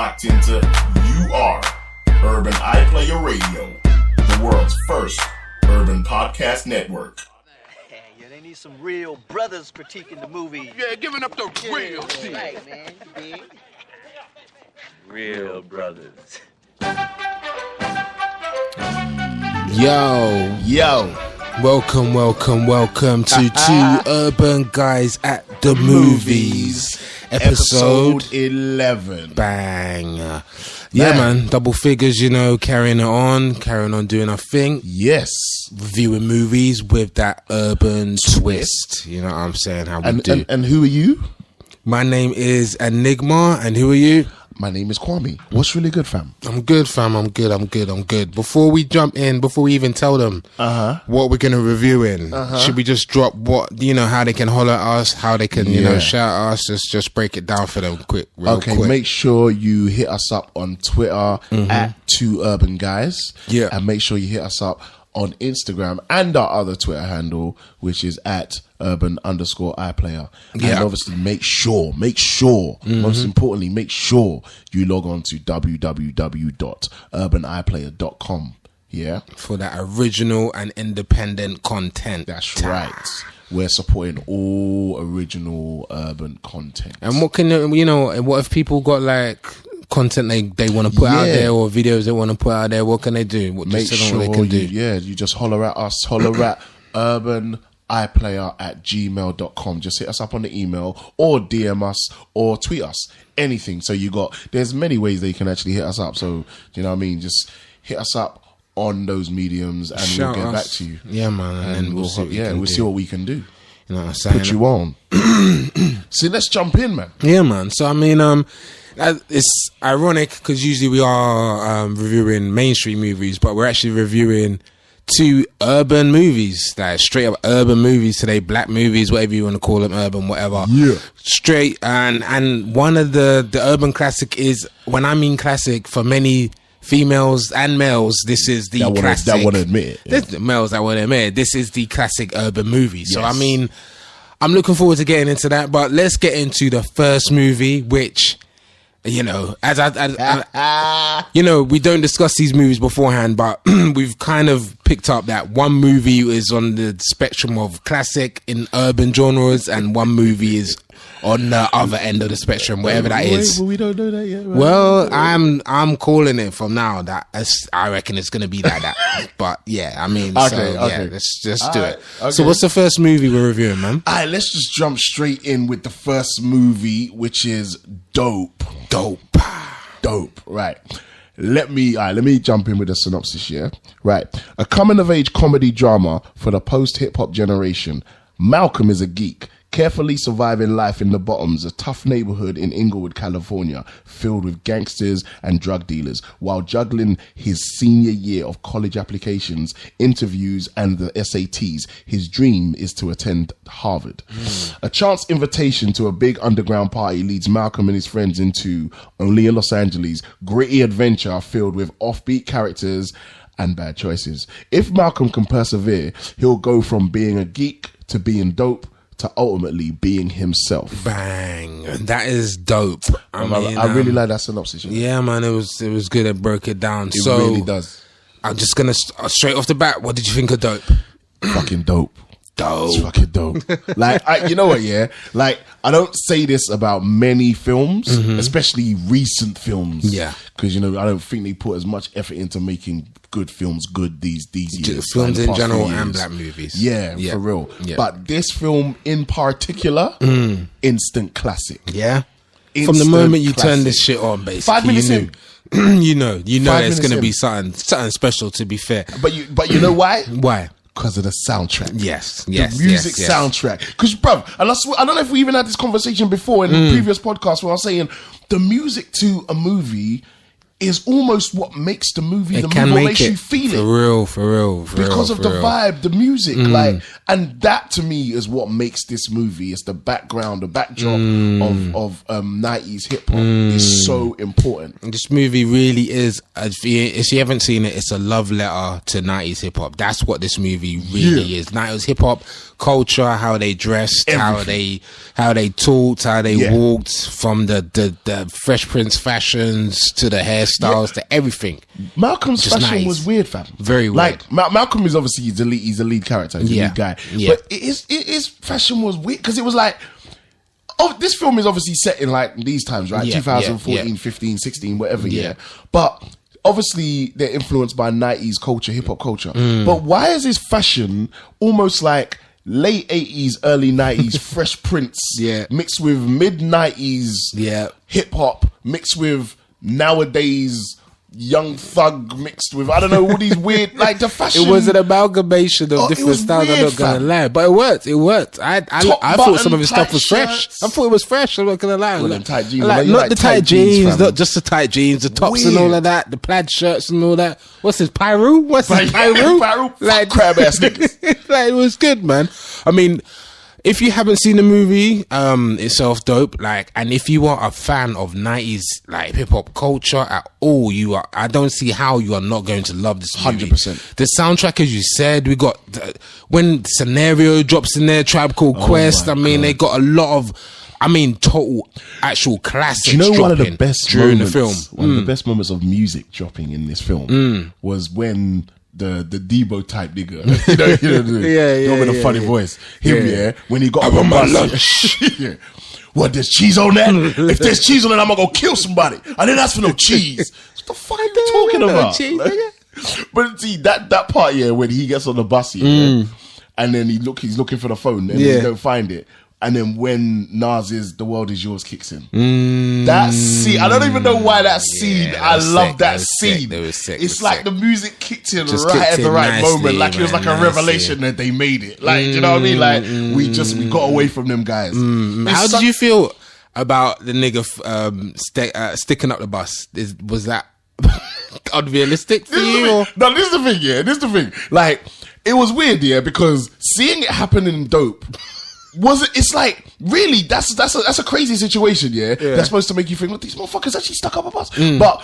locked into You Are Urban iPlayer Radio, the world's first urban podcast network. Yeah, they need some real brothers critiquing the movie. Yeah, giving up the real shit. Right, man. You dig? Real brothers. Yo. Welcome to Two Urban Guys at the Movies. Episode 11. Bang. Yeah, man. Double figures, carrying on doing our thing. Yes. Reviewing movies with that urban twist. You know what I'm saying? How we do. And who are you? My name is Enigma, and who are you? My name is Kwame. What's really good, fam? I'm good, fam. I'm good. Before we jump in, before we even tell them what we're going to review in, should we just drop how they can holler at us, how they can, shout at us? Just break it down for them real quick. Make sure you hit us up on Twitter at Two Urban Guys. Yeah. And make sure you hit us up on Instagram and our other Twitter handle, which is at urban_iPlayer. And obviously make sure, most importantly, make sure you log on to www.urbaniplayer.com. Yeah. For that original and independent content. That's right. We're supporting all original urban content. And what can, what if people got like content they want to put out there, or videos they want to put out there? What can they do? Make sure you just holler at us. Holler at urbaniplayer@gmail.com. Just hit us up on the email, or DM us, or tweet us. Anything. So there's many ways that you can actually hit us up. So, you know what I mean? Just hit us up on those mediums, and we'll get back to you. Yeah, man. And then we'll see what we can do. You know what I'm saying? Put you on. See, let's jump in, man. Yeah, man. So, I mean, it's ironic because usually we are reviewing mainstream movies, but we're actually reviewing two urban movies, like straight up urban movies today, black movies, whatever you want to call them, urban, whatever. Yeah. Straight, and one of the urban classic is, when I mean classic, for many females and males, this is the classic. That want to admit it. Yeah. Males that want to admit it. This is the classic urban movie. Yes. So, I mean, I'm looking forward to getting into that, but let's get into the first movie, which, we don't discuss these movies beforehand, but we've kind of picked up that one movie is on the spectrum of classic in urban genres, and one movie is on the other end of the spectrum, whatever that is. But we don't know that yet. Right? Well, I'm calling it from now that I reckon it's going to be like that. But yeah, I mean, okay. Let's just do it. Okay. So what's the first movie we're reviewing, man? All right, let's just jump straight in with the first movie, which is Dope. Right. Let me jump in with a synopsis here. Right. A coming-of-age comedy drama for the post-hip-hop generation. Malcolm is a geek, carefully surviving life in the Bottoms, a tough neighborhood in Inglewood, California, filled with gangsters and drug dealers, while juggling his senior year of college applications, interviews, and the SATs. His dream is to attend Harvard. A chance invitation to a big underground party leads Malcolm and his friends into, only in Los Angeles, gritty adventure filled with offbeat characters and bad choices. If Malcolm can persevere, he'll go from being a geek to being dope, to ultimately being himself. Bang. That is dope. I really like that synopsis. Yeah, man, it was good. It broke it down. It really does. I'm just going to, straight off the bat, what did you think of Dope? Fucking dope. Dope. It's fucking dope. Like, you know what, yeah? Like, I don't say this about many films, especially recent films. Yeah. Because, I don't think they put as much effort into making good films good these years. Films in general and black movies. Yeah, for real. Yeah. But this film in particular, instant classic. Yeah. Instant from the moment you classic. turn this shit on, basically. 5 minutes in. you know there's going to be something special, to be fair. But you know why? Why? Because of the soundtrack. Yes. The music soundtrack. Because, bruv, and I don't know if we even had this conversation before in the previous podcast where I was saying the music to a movie is almost what makes the movie It the can movie, what make makes it you feel it. for real. Because of the vibe, the music, like, and that to me is what makes this movie. It's the background, the backdrop of 90s hip hop is so important. This movie really is. If you haven't seen it, it's a love letter to 90s hip hop. That's what this movie really is. 90s hip hop culture, how they dressed, Everything. how they talked, how they walked, from the Fresh Prince fashions to the hairstyles to everything. Malcolm's Just fashion nice. was weird, fam. Very weird. Like Malcolm is obviously he's a lead character, he's a lead guy. Yeah. But his fashion was weird because it was like, this film is obviously set in like these times, right? 2014, 15, 16, whatever. Yeah. But obviously they're influenced by 90s culture, hip hop culture. But why is his fashion almost like late 80s, early 90s Fresh Prince mixed with mid 90s hip hop mixed with nowadays Young Thug mixed with, I don't know, all these weird, like the fashion. It was an amalgamation of different styles. I'm not gonna lie, but it worked. I thought some of his stuff was fresh. I thought it was fresh. I'm not gonna lie. Well, them tight jeans, like, you not like the tight jeans, fam. not just the tight jeans, the tops and Weird. all of that, the plaid shirts and all that. What's his Pyru? What's his Pyru? Pyru, Like crab ass niggas. like, it was good, man. I mean, if you haven't seen the movie itself, dope. Like, and if you are a fan of 90s like hip hop culture at all, I don't see how you are not going to love this movie. 100%. The soundtrack, as you said, we got when Scenario drops in there, Tribe Called Quest. I mean, they got a lot of, total actual classics. Do you know one of the dropping best during moments, the film? one of the best moments of music dropping in this film was when the Debo type nigga, the one with a funny voice, when he got on my lunch. What, there's cheese on that? If there's cheese on it, I'm gonna go kill somebody. I didn't ask for no cheese. What the fuck are you talking about? Cheese, but see that part, when he gets on the bus, and then he's looking for the phone and he don't find it. And then when Nas's "The World Is Yours" kicks in, that scene, I don't even know why that scene. I love that scene. It's like the music kicked in right at the right moment, like it was like a revelation that they made it. Like, you know what I mean? Like we got away from them guys. How did you feel about the nigga sticking up the bus? Was that unrealistic for you? Or? No, this is the thing. This is the thing. Like, it was weird, because seeing it happen in Dope. It's like, really, that's a crazy situation, that's supposed to make you think, well, these motherfuckers actually stuck up a bus. But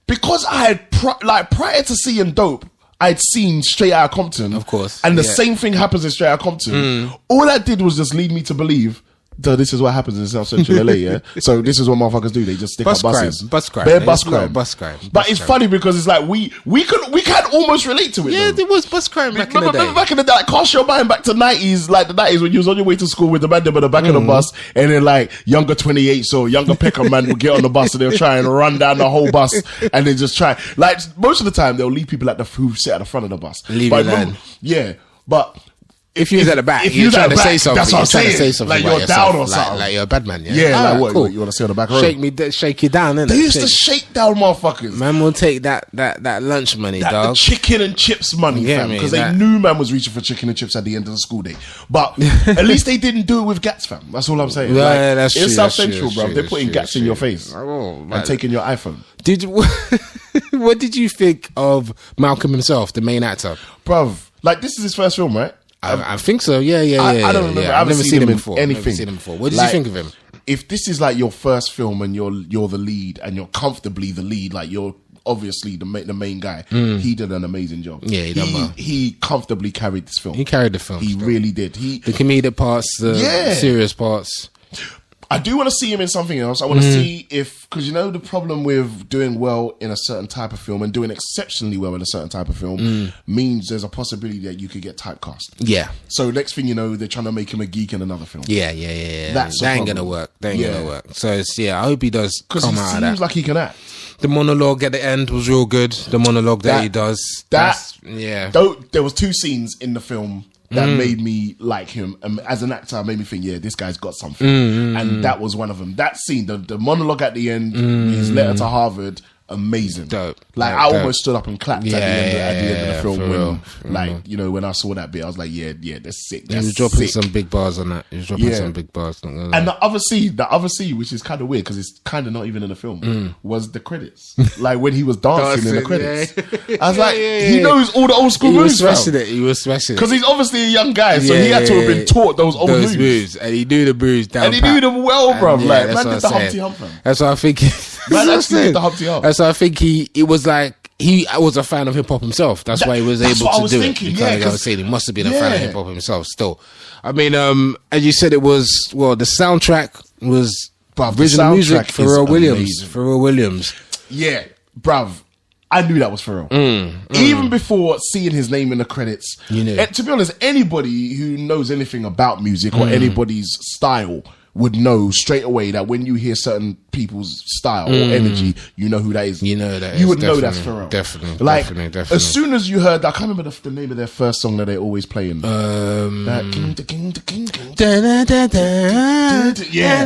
because I had prior to seeing Dope, I'd seen Straight Outta Compton, of course, and the same thing happens in Straight Outta Compton. All that did was just lead me to believe So this is what happens in South Central LA, yeah? So this is what motherfuckers do. They just stick up buses. Bus crime. Bare bus crime. Bus crime. But it's funny because it's like we can almost relate to it. Yeah, though. there was bus crime back in the day. Remember back in the day, like, cast your mind back to 90s, like the 90s when you was on your way to school with the man at the back of the bus, and then like younger 28s or younger Pecker man would get on the bus and they'll try and run down the whole bus and then just try. Like most of the time they'll leave people who sit at the front of the bus. Yeah, but if you was at the back, if you're trying to say something, that's what I'm saying. Like you're down or something. Like you're a bad man, yeah? Yeah, like what? Cool. You want to sit on the back row? Shake you down, innit? They used to shake down motherfuckers. Man will take that lunch money, dog. The chicken and chips money, fam. Because they knew man was reaching for chicken and chips at the end of the school day. But at least they didn't do it with Gats, fam. That's all I'm saying. Yeah, like, that's true. In South Central, bro, they're putting Gats in your face and taking your iPhone. What did you think of Malcolm himself, the main actor? Bruv, like this is his first film, right? I think so. Yeah. I don't remember. I've never seen him before. Anything. What did you think of him? If this is like your first film and you're the lead and you're comfortably the lead, like you're obviously the main guy, he did an amazing job. Yeah, he done well. He comfortably carried this film. He carried the film. He really did. The comedic parts, the serious parts. I do want to see him in something else. I want to see because you know the problem with doing well in a certain type of film and doing exceptionally well in a certain type of film means there's a possibility that you could get typecast. Yeah. So next thing you know, they're trying to make him a geek in another film. Yeah. That ain't gonna work. Gonna work. So I hope he does come out of that. Because he seems like he can act. The monologue at the end was real good. The monologue that he does. There was 2 scenes in the film that made me like him. As an actor, made me think, this guy's got something. And that was one of them. That scene, the monologue at the end, his letter to Harvard, amazing. Dope. Like, Dope, I dope. almost stood up and clapped at the end of the film for when, real. like, you know, when I saw that bit, I was like, yeah, that's sick. He That's was dropping sick. some big bars on that. He was dropping Yeah. some big bars. Not gonna lie. And the other scene, which is kind of weird because it's kind of not even in the film, was the credits. Like when he was dancing in the credits. I was like, he knows all the old school he was moves, smashing it. He was smashing it. because he's obviously a young guy, so he had to have been taught those old moves. And he knew the moves down. And he knew them well, bro. And, Like, that's man what did the I'm Humpty saying. Hump, fam. That's what I think. Man actually did the Humpty Hump. That's what I think. It was like he was a fan of hip hop himself. That's why he was that's able what I to was do thinking, it. yeah, I was saying he must have been a fan of yeah. hip hop himself. Still, I mean, as you said, it was the soundtrack was Bruv, the original music. soundtrack is Pharrell Williams. amazing. Pharrell Williams. Yeah, bruv. I knew that was Pharrell. Even before seeing his name in the credits. You knew. And to be honest, anybody who knows anything about music or anybody's style would know straight away that when you hear certain people's style or energy, you know who that is. You know that You is, would know that's definitely, Pharrell. definitely, Like, definitely. as soon as you heard, I can't remember the name of their first song that they always playing. That yeah.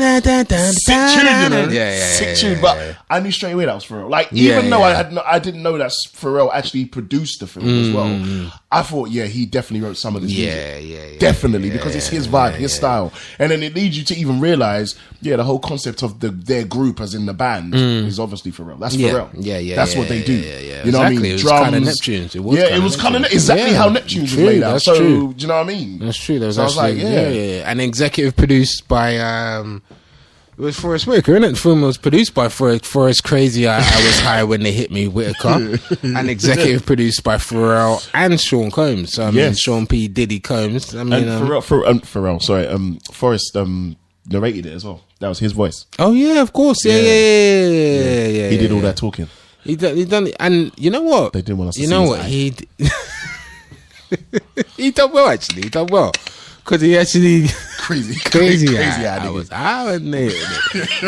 Sick tune, you know? Sick tune. But I knew straight away that was Pharrell. Like, even though I didn't know that Pharrell actually produced the film as well, I thought, yeah, he definitely wrote some of this music. Definitely, because it's his vibe, his style. And then it leads you to even realize, the whole concept of their group as in the band is obviously Pharrell. That's Pharrell. That's what they do. You know what I mean? It was Drums. kind of Neptunes. It was kind of exactly how Neptunes was laid out. That's So, true. do you know what I mean? That's true. That was So I was actually, like, and executive produced by it was Forrest Whitaker, innit? The film was produced by Forrest Crazy. I was high when they hit me, Whitaker, and executive produced by Pharrell and Sean Combs. So I mean, Sean P. Diddy Combs. I mean, And Forrest narrated it as well. That was his voice. oh yeah, of course, yeah. He did all that talking. He done, and you know what? They didn't want us to You see know his what? eye. He done well actually. He done well because he actually Crazy I was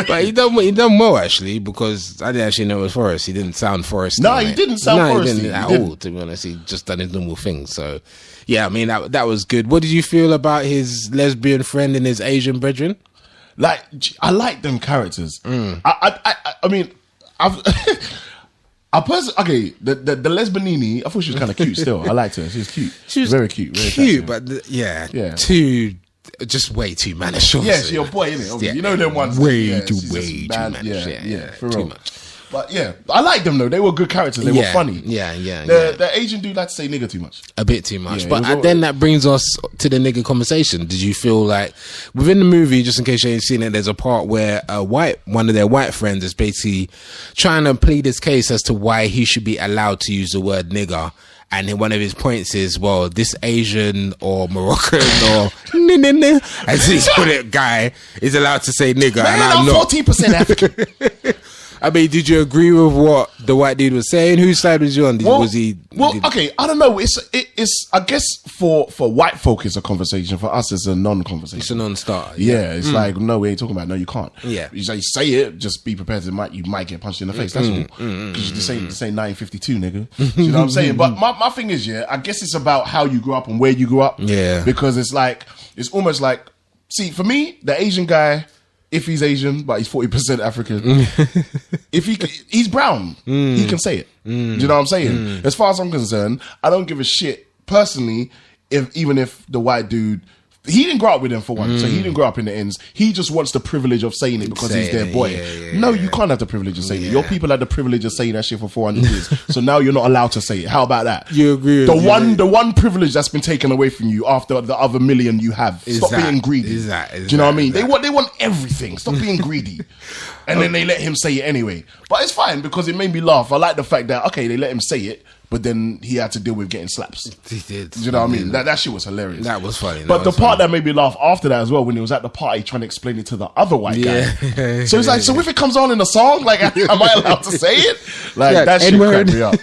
but he done well actually, because I didn't actually know it was Forrest. He didn't sound Forrest. No, he didn't sound Forrest. He didn't at all. To be honest, he just done his normal thing. So yeah, I mean that was good. What did you feel about his lesbian friend and his Asian brethren? Like, I like them characters. I mean, I've. Okay, the lesbianini, I thought she was kind of cute still. I liked her. She was cute. She was very cute. Very Cute, attractive. but just way too mannish. Yeah, she's your boy, innit? Yeah. You know them ones. Way she's too just mad. mannish. Yeah, for too real. much. But yeah, I liked them though. They were good characters. They were funny. Yeah. The Asian dude liked to say nigger too much. A bit too much. Yeah, But then that brings us to the nigger conversation. Did you feel like within the movie, just in case you ain't seen it, there's a part where one of their white friends is basically trying to plead his case as to why he should be allowed to use the word nigger. And then one of his points is, well, this Asian or Moroccan or as he put it, guy is allowed to say nigger, and I'm not. 40% African. I mean, did you agree with what the white dude was saying? Whose side was you on? Okay, I don't know. It's I guess for white folk it's a conversation. For us, it's a non-conversation. It's a non-starter. Yeah, it's like, no, we ain't talking about it. No, you can't. Yeah. You say it, just be prepared. You might get punched in the face. That's all. Because this ain't 1952, nigga. You know what I'm saying? But my thing is, I guess it's about how you grew up and where you grew up. Yeah. Because it's almost like, see, for me, the Asian guy, if he's Asian, but he's 40% African, if he's brown, he can say it. Do you know what I'm saying? As far as I'm concerned, I don't give a shit personally even if the white dude, he didn't grow up with them for one, so he didn't grow up in the ends. He just wants the privilege of saying it because he's their boy. You can't have the privilege of saying it. Your people had the privilege of saying that shit for 400 years, so now you're not allowed to say it. How about that? You agree? The one privilege that's been taken away from you after the other million you have. Stop being greedy. Do you know what I mean? They want everything. Stop being greedy. And then they let him say it anyway. But it's fine because it made me laugh. I like the fact that, okay, they let him say it, but then he had to deal with getting slaps. He did. Do you know what I mean? That shit was hilarious. That was funny. But the part that made me laugh after that as well, when he was at the party trying to explain it to the other white guy. So it's like, so if it comes on in a song, like, am I allowed to say it? Like, that shit cracked me up.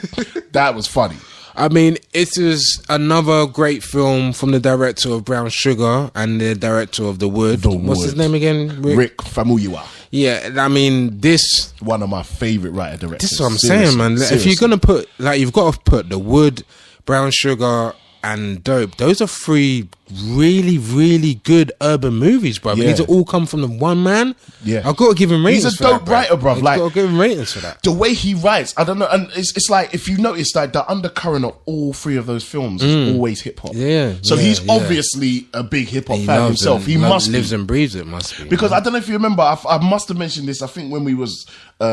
That was funny. I mean, it is another great film from the director of Brown Sugar and the director of The Wood. What's his name again? Rick Famuyiwa. Yeah, I mean, this... One of my favourite writer directors. This is what I'm saying, man. Seriously. If you're going to put... Like, you've got to put The Wood, Brown Sugar and Dope. Those are three really, really good urban movies, bro. Yeah. These are all come from the one man. Yeah. I've got to give him ratings. He's a for that, dope writer, bruv. I've Like, got to give him ratings for that. the way he writes, I don't know, and it's like, if you notice, like, the undercurrent of all three of those films is always hip hop. Yeah, So yeah, he's yeah. obviously a big hip hop fan loves himself. it. He must lives be. and breathes it. Must be, Because I don't know if you remember, I must have mentioned this, I think when we was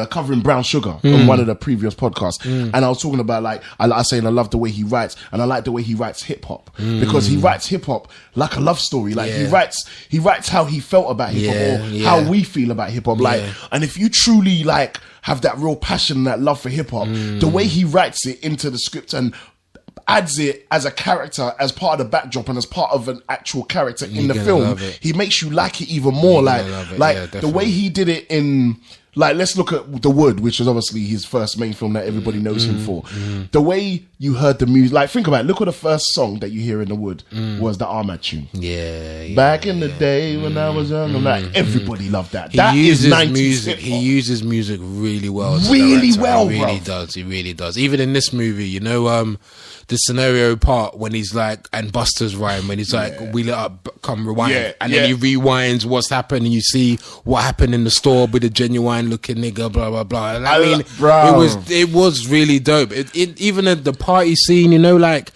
covering Brown Sugar on one of the previous podcasts, and I was talking about, like, I was saying I love the way he writes, and I like the way he writes hip hop, because he writes hip hop like a love story. Like, he writes how he felt about hip hop, or how we feel about hip hop. Like, and if you truly, like, have that real passion, that love for hip hop, the way he writes it into the script and adds it as a character, as part of the backdrop, and as part of an actual character in the film, he makes you like it even more. Like the way he did it in, like, let's look at The Wood, which was obviously his first main film that everybody knows him for. The way you heard the music, like, think about it, look at the first song that you hear in The Wood was the Ahmad tune. Back in the day when I was young, I'm like, everybody loved that. That is 90s music. hip-hop. He uses music really well. Really well, He really bruv. does. He really does. Even in this movie, you know, the scenario part when he's like, and Buster's rhyme when he's like, wheel it up, come rewind, and then he rewinds what's happened, and you see what happened in the store with the genuine looking nigga, blah blah blah. And I mean, it was really dope. Even at the party scene, you know, like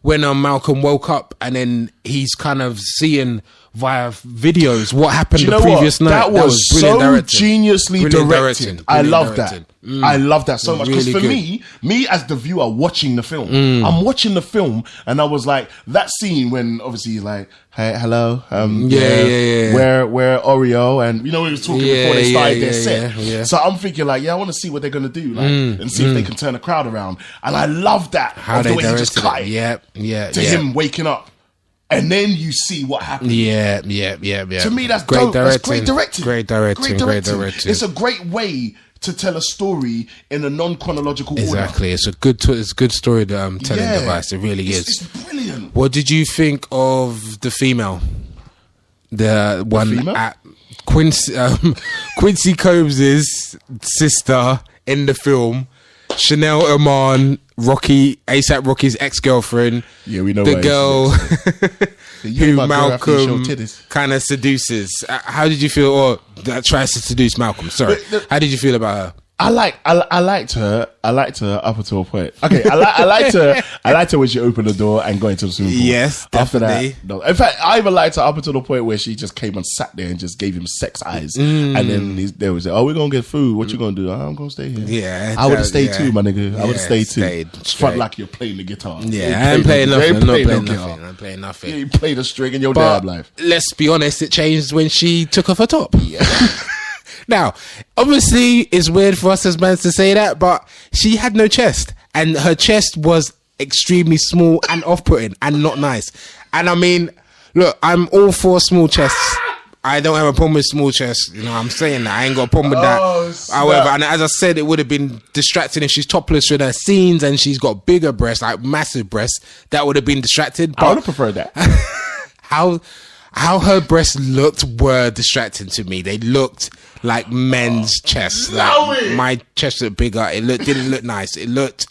when Malcolm woke up and then he's kind of seeing via videos what happened the previous night. That was so geniusly directed. I love that. I love that so much, because for me as the viewer watching the film, I'm watching the film, and I was like, that scene when obviously he's like, hey, hello, where Oreo, and you know, he was talking before they started their set. So I'm thinking, like, I want to see what they're gonna do, like, and see if they can turn the crowd around. And I love that, how of the way he just cut it. to him waking up. And then you see what happened. Yeah. To me, that's great dope. That's directing. great directing. Great directing. It's a great way to tell a story in a non-chronological order. Exactly. It's a good story telling device. It really is. It's brilliant. What did you think of the female? The one female? at Quincy Combs' sister in the film, Chanel Oman, ASAP Rocky's ex-girlfriend. Yeah, we know the girl who Malcolm kind of seduces. How did you feel? Or that tries to seduce Malcolm. Sorry. How did you feel about her? I liked her up until a point. Okay, I liked her when she opened the door and got into the swimming pool. Yes, definitely. After that, no. In fact, I even liked her up until the point where she just came and sat there and just gave him sex eyes. And then there was, oh, we're gonna get food. What you gonna do? I'm gonna stay here. Yeah, I would have stayed too, my nigga. I would have stayed too. Straight. Front like you're playing the guitar. Yeah, I ain't playing nothing. I'm playing nothing. You ain't played a string in your damn life. Let's be honest, it changed when she took off her top. Yeah. Now, obviously, it's weird for us as men to say that, but she had no chest, and her chest was extremely small and off-putting and not nice. And I mean, look, I'm all for small chests. I don't have a problem with small chests. You know, I'm saying that. I ain't got a problem with that. However, and as I said, it would have been distracting if she's topless in her scenes and she's got bigger breasts, like massive breasts. That would have been distracted. I would have preferred that. How her breasts looked were distracting to me. They looked like men's chests. Like my chest looked bigger. It didn't look nice. It looked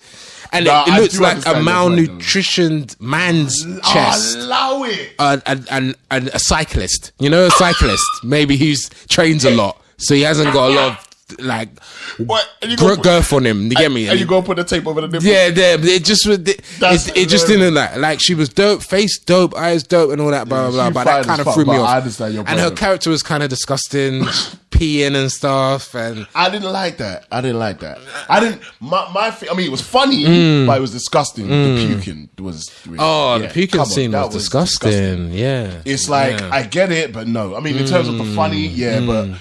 like a malnutritioned man's chest. Allow it. And a cyclist. You know, a cyclist maybe who's trains a lot, so he hasn't got a lot of like girth on him. You get me? And you go put the tape over the nipple. Yeah, it just didn't like she was dope, face dope, eyes dope, and all that blah blah blah. But that kind of threw me off. I understand your point. And her character was kind of disgusting, peeing and stuff. And I didn't like that. I mean, it was funny, but it was disgusting. The puking was. The puking scene was disgusting. Yeah, it's like I get it, but no. I mean, in terms of the funny, but.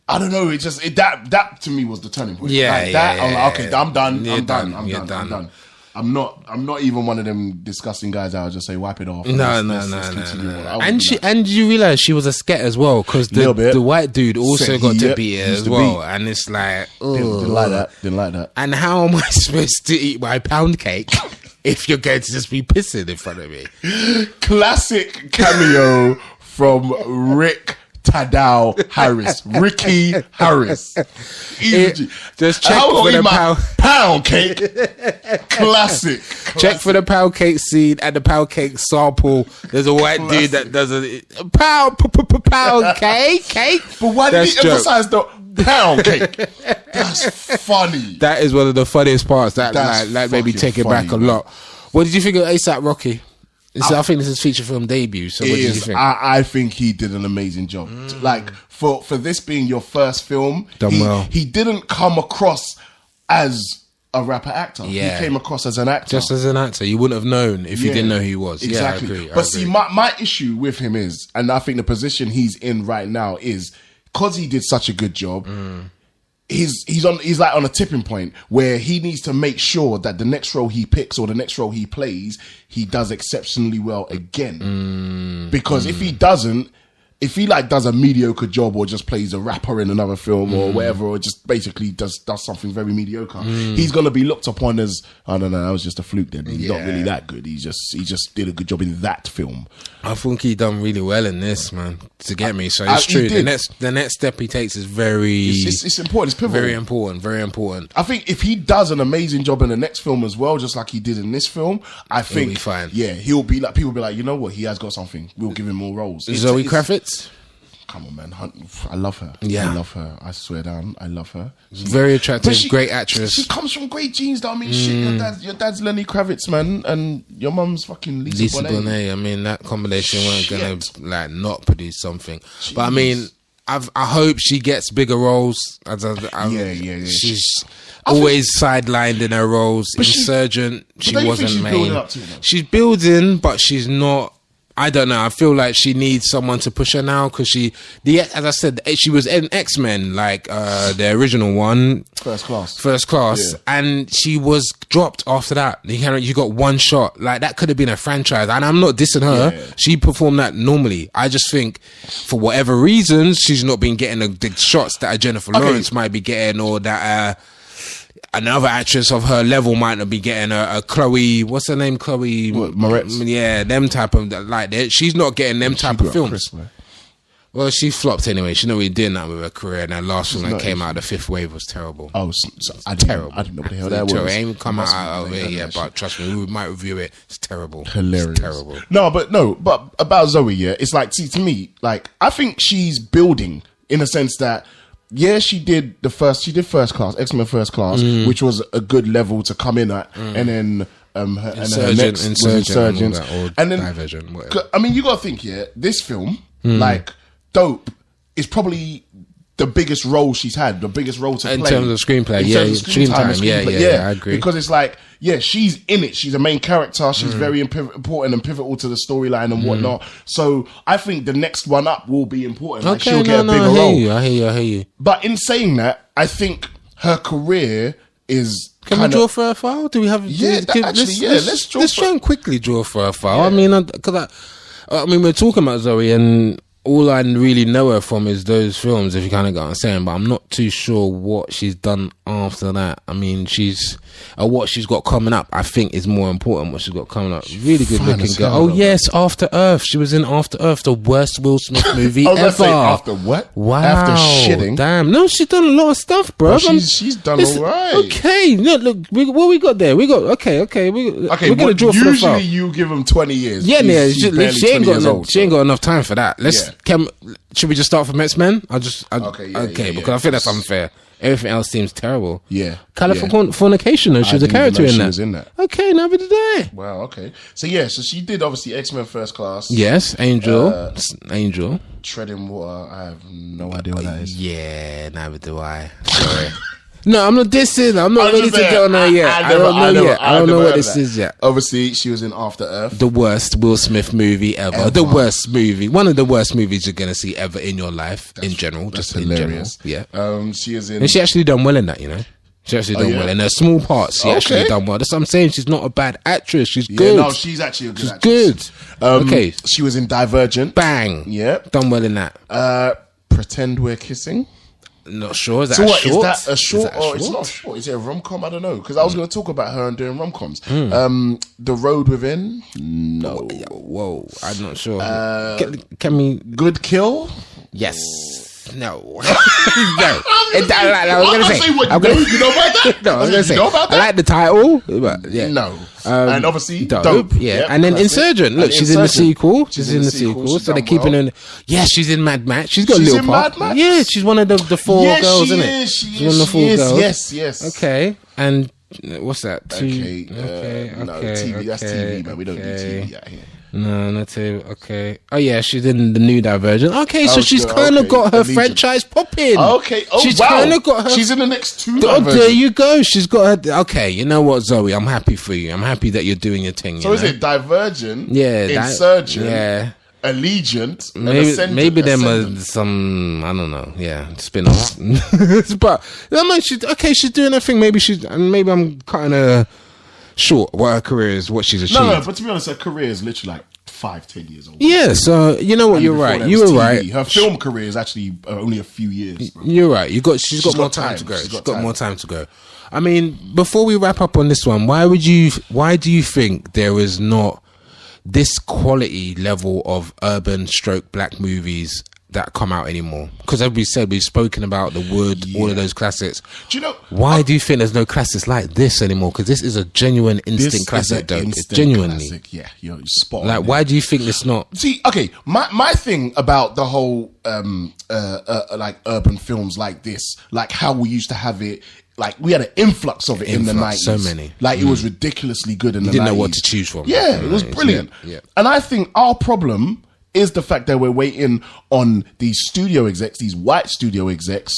I don't know. It just that to me was the turning point. I'm like, okay, I'm done. I'm done. I'm not even one of them disgusting guys. I'll just say wipe it off. No. And you realize she was a sket as well, because the white dude also got to beat it as well. And it's like, didn't like that. And how am I supposed to eat my pound cake if you're going to just be pissing in front of me? Classic cameo from Rick Padal Harris. Ricky Harris. Easy. Just check How for eat the my pound cake. Classic. Check for the pound cake scene and the pound cake sample. There's a white dude that does a pound cake. But why did That's he emphasize the pound cake? That's funny. That is one of the funniest parts. That made me fucking take it funny, back a lot. What did you think of ASAP Rocky? I think this is feature film debut. So what did you think? I think he did an amazing job. Like for this being your first film, he didn't come across as a rapper actor. Yeah. He came across as an actor. Just as an actor, you wouldn't have known if you didn't know who he was. Exactly. Yeah, I agree. But see, my issue with him is, and I think the position he's in right now is, because he did such a good job, he's like on a tipping point where he needs to make sure that the next role he picks or the next role he plays, he does exceptionally well again. Because if he doesn't, if he like does a mediocre job or just plays a rapper in another film or whatever, or just basically does something very mediocre, he's gonna be looked upon as, I don't know, that was just a fluke then. He's not really that good. He just did a good job in that film. I think he done really well in this, man. To get me, so it's true. The next step he takes is very. It's important. It's pivotal. Very important. Very important. I think if he does an amazing job in the next film as well, just like he did in this film, I think he'll be fine. Yeah, he'll be like, people will be like, you know what, he has got something. We'll give him more roles. Zoe Kravitz. Come on, man. I love her. Yeah. I love her. I swear down. I love her. Very attractive, great actress. She comes from great genes, though. I mean, shit, your dad's Lenny Kravitz, man, and your mum's fucking Lisa Bonet. I mean, that combination weren't going to like not produce something. Jeez. But I mean, I hope she gets bigger roles. Yeah. She's always sidelined in her roles. Insurgent, she wasn't main. She's building, but she's not. I don't know. I feel like she needs someone to push her now because as I said, she was in X-Men, like the original one, First Class, yeah. And she was dropped after that. You got one shot. Like that could have been a franchise, and I'm not dissing her. Yeah. She performed that normally. I just think for whatever reasons she's not been getting the shots that a Jennifer Lawrence might be getting, or that. Another actress of her level might not be getting a Chloe. What's her name? Chloe Moretz. Yeah, them type of like that. She's not getting them type of films. Well, she flopped anyway. She's not really doing that with her career. And her last film that came out, The Fifth Wave, was terrible. Oh, terrible. I didn't know what the hell that was. It ain't come out of it yet, but trust me, we might review it. It's terrible. Hilarious. It's terrible. But about Zoe, yeah, it's like, see, to me, like, I think she's building in a sense that, yeah, she did First Class, X-Men First Class, which was a good level to come in at, and then her next was Insurgent, and then Divergent, whatever. I mean, you got to think, yeah, this film, like, Dope, is probably the biggest role she's had, the biggest role to play in terms of screenplay. Screen time. Yeah, I agree. Because it's like, yeah, she's in it. She's a main character. She's very important and pivotal to the storyline and whatnot. So I think the next one up will be important. Like, she'll get a bigger role. I hear you. But in saying that, I think her career is. Can we draw for a file? Do we have? Let's draw. Let's try and quickly draw for a file. Yeah. I mean, because we're talking about Zoe, and all I really know her from is those films, if you kind of get what I'm saying, but I'm not too sure what she's done after that. I mean, what she's got coming up, I think, is more important. What she's got coming up. Really good looking girl. Oh, yes, After Earth. She was in After Earth, the worst Will Smith movie ever. After what? Wow. After shitting. Damn. No, she's done a lot of stuff, bro. She's done all right. Okay. Look, what we got there? We got, okay. We're going to draw for the file. Usually you give them 20 years. Yeah, she ain't got enough time for that. Should we just start from X-Men? Because I think that's unfair. Everything else seems terrible. Yeah. Californication, though. She was a character in that. She was in that. Okay, neither did I. Wow, okay. So she did obviously X-Men First Class. Yes, Angel. Treading Water, I have no idea what that is. Yeah, neither do I. Sorry. No, I'm not dissing. I'm not ready to go on there yet. I don't know what this is yet. Obviously, she was in After Earth. The worst Will Smith movie ever. The worst movie. One of the worst movies you're going to see ever in your life, in general. Just hilarious. In general. Yeah. She is in... And she actually done well in that, you know. She actually done well. In her small parts, she actually done well. That's what I'm saying. She's not a bad actress. She's good. No, she's actually a good actress. Good. She was in Divergent. Bang. Yep. Done well in that. Pretend We're Kissing. Not sure. Is that a short? Is that a short or it's not short? Is it a rom-com? I don't know. Because I was going to talk about her and doing rom-coms. The Road Within? No. Whoa. I'm not sure. Can we... Good Kill? Yes. No. No. I was going to say. What you know about that? No, I was going to say. You know about that? I like the title. But yeah. No. And obviously, Dope. Yeah. Yep, And then Insurgent. Look, she's in the sequel. She's in the sequel. She's So they're done keeping well. her. Yeah, she's in Mad Max. She's got a She's little in part. Mad Max? Yeah, she's one of the four girls, isn't it? She's one of the four girls. Yes. Okay. And what's that? Okay. No, TV. That's TV, man. We don't do TV out here. No, not TV. Okay. Oh yeah, she's in the new version. Okay, so she's kind of got her Allegiant. franchise popping. Okay. Oh, she's wow. kind of got her. She's in the next two. Oh, there you go. She's got her. Okay, you know what, Zoe? I'm happy for you. I'm happy that you're doing your thing. So is it Divergent? Yeah. Insurgent? Yeah. Allegiant? Maybe them are some, I don't know, spin-offs. But I mean, she's doing her thing. Maybe I'm cutting her short. What her career is, what she's achieved. No, but to be honest, her career is literally like 5-10 years old. Yeah, so you know what, you're right. You were right. Her film career is actually only a few years. Bro. You're right. She's got more time to go. She's got more time to go. I mean, before we wrap up on this one, why do you think there is not this quality level of urban / black movies that come out anymore? Because as we said, we've spoken about The Wood, all of those classics. Do you know why do you think there's no classics like this anymore? Because this is a genuine instant classic, though. It's genuinely classic. Yeah, you're spot on. Like, why do you think it's not? See, okay, my thing about the whole like urban films like this, like how we used to have it. Like, we had an influx of it in the 90s. So many. Like, it was ridiculously good in the 90s. You didn't know what to choose from. Yeah, it was brilliant. Yeah. And I think our problem is the fact that we're waiting on these studio execs, these white studio execs,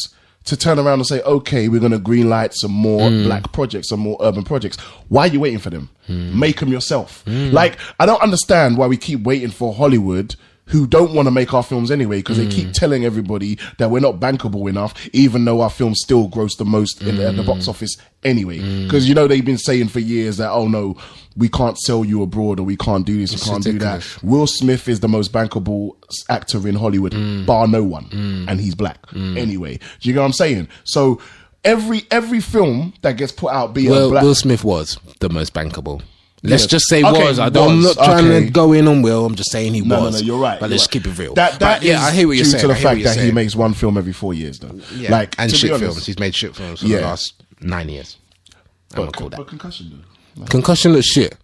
to turn around and say, okay, we're going to greenlight some more black projects, some more urban projects. Why are you waiting for them? Make them yourself. Like, I don't understand why we keep waiting for Hollywood, who don't want to make our films anyway, because they keep telling everybody that we're not bankable enough, even though our films still gross the most in the box office anyway. Because, you know, they've been saying for years that, oh no, we can't sell you abroad, or we can't do this, we can't do that. Will Smith is the most bankable actor in Hollywood, bar no one. And he's black. Anyway, do you know what I'm saying? So every film that gets put out, Will Smith was the most bankable. Let's just say okay, was. I'm not trying to go in on Will. I'm just saying he was. No, you're right. But let's keep it real. That is I hear what you're due saying. to the fact that he makes one film every 4 years, though. Yeah. Like, and to shit be honest, films. He's made shit films for the last 9 years. I'm gonna call that. But Concussion, though. Like, Concussion looks shit.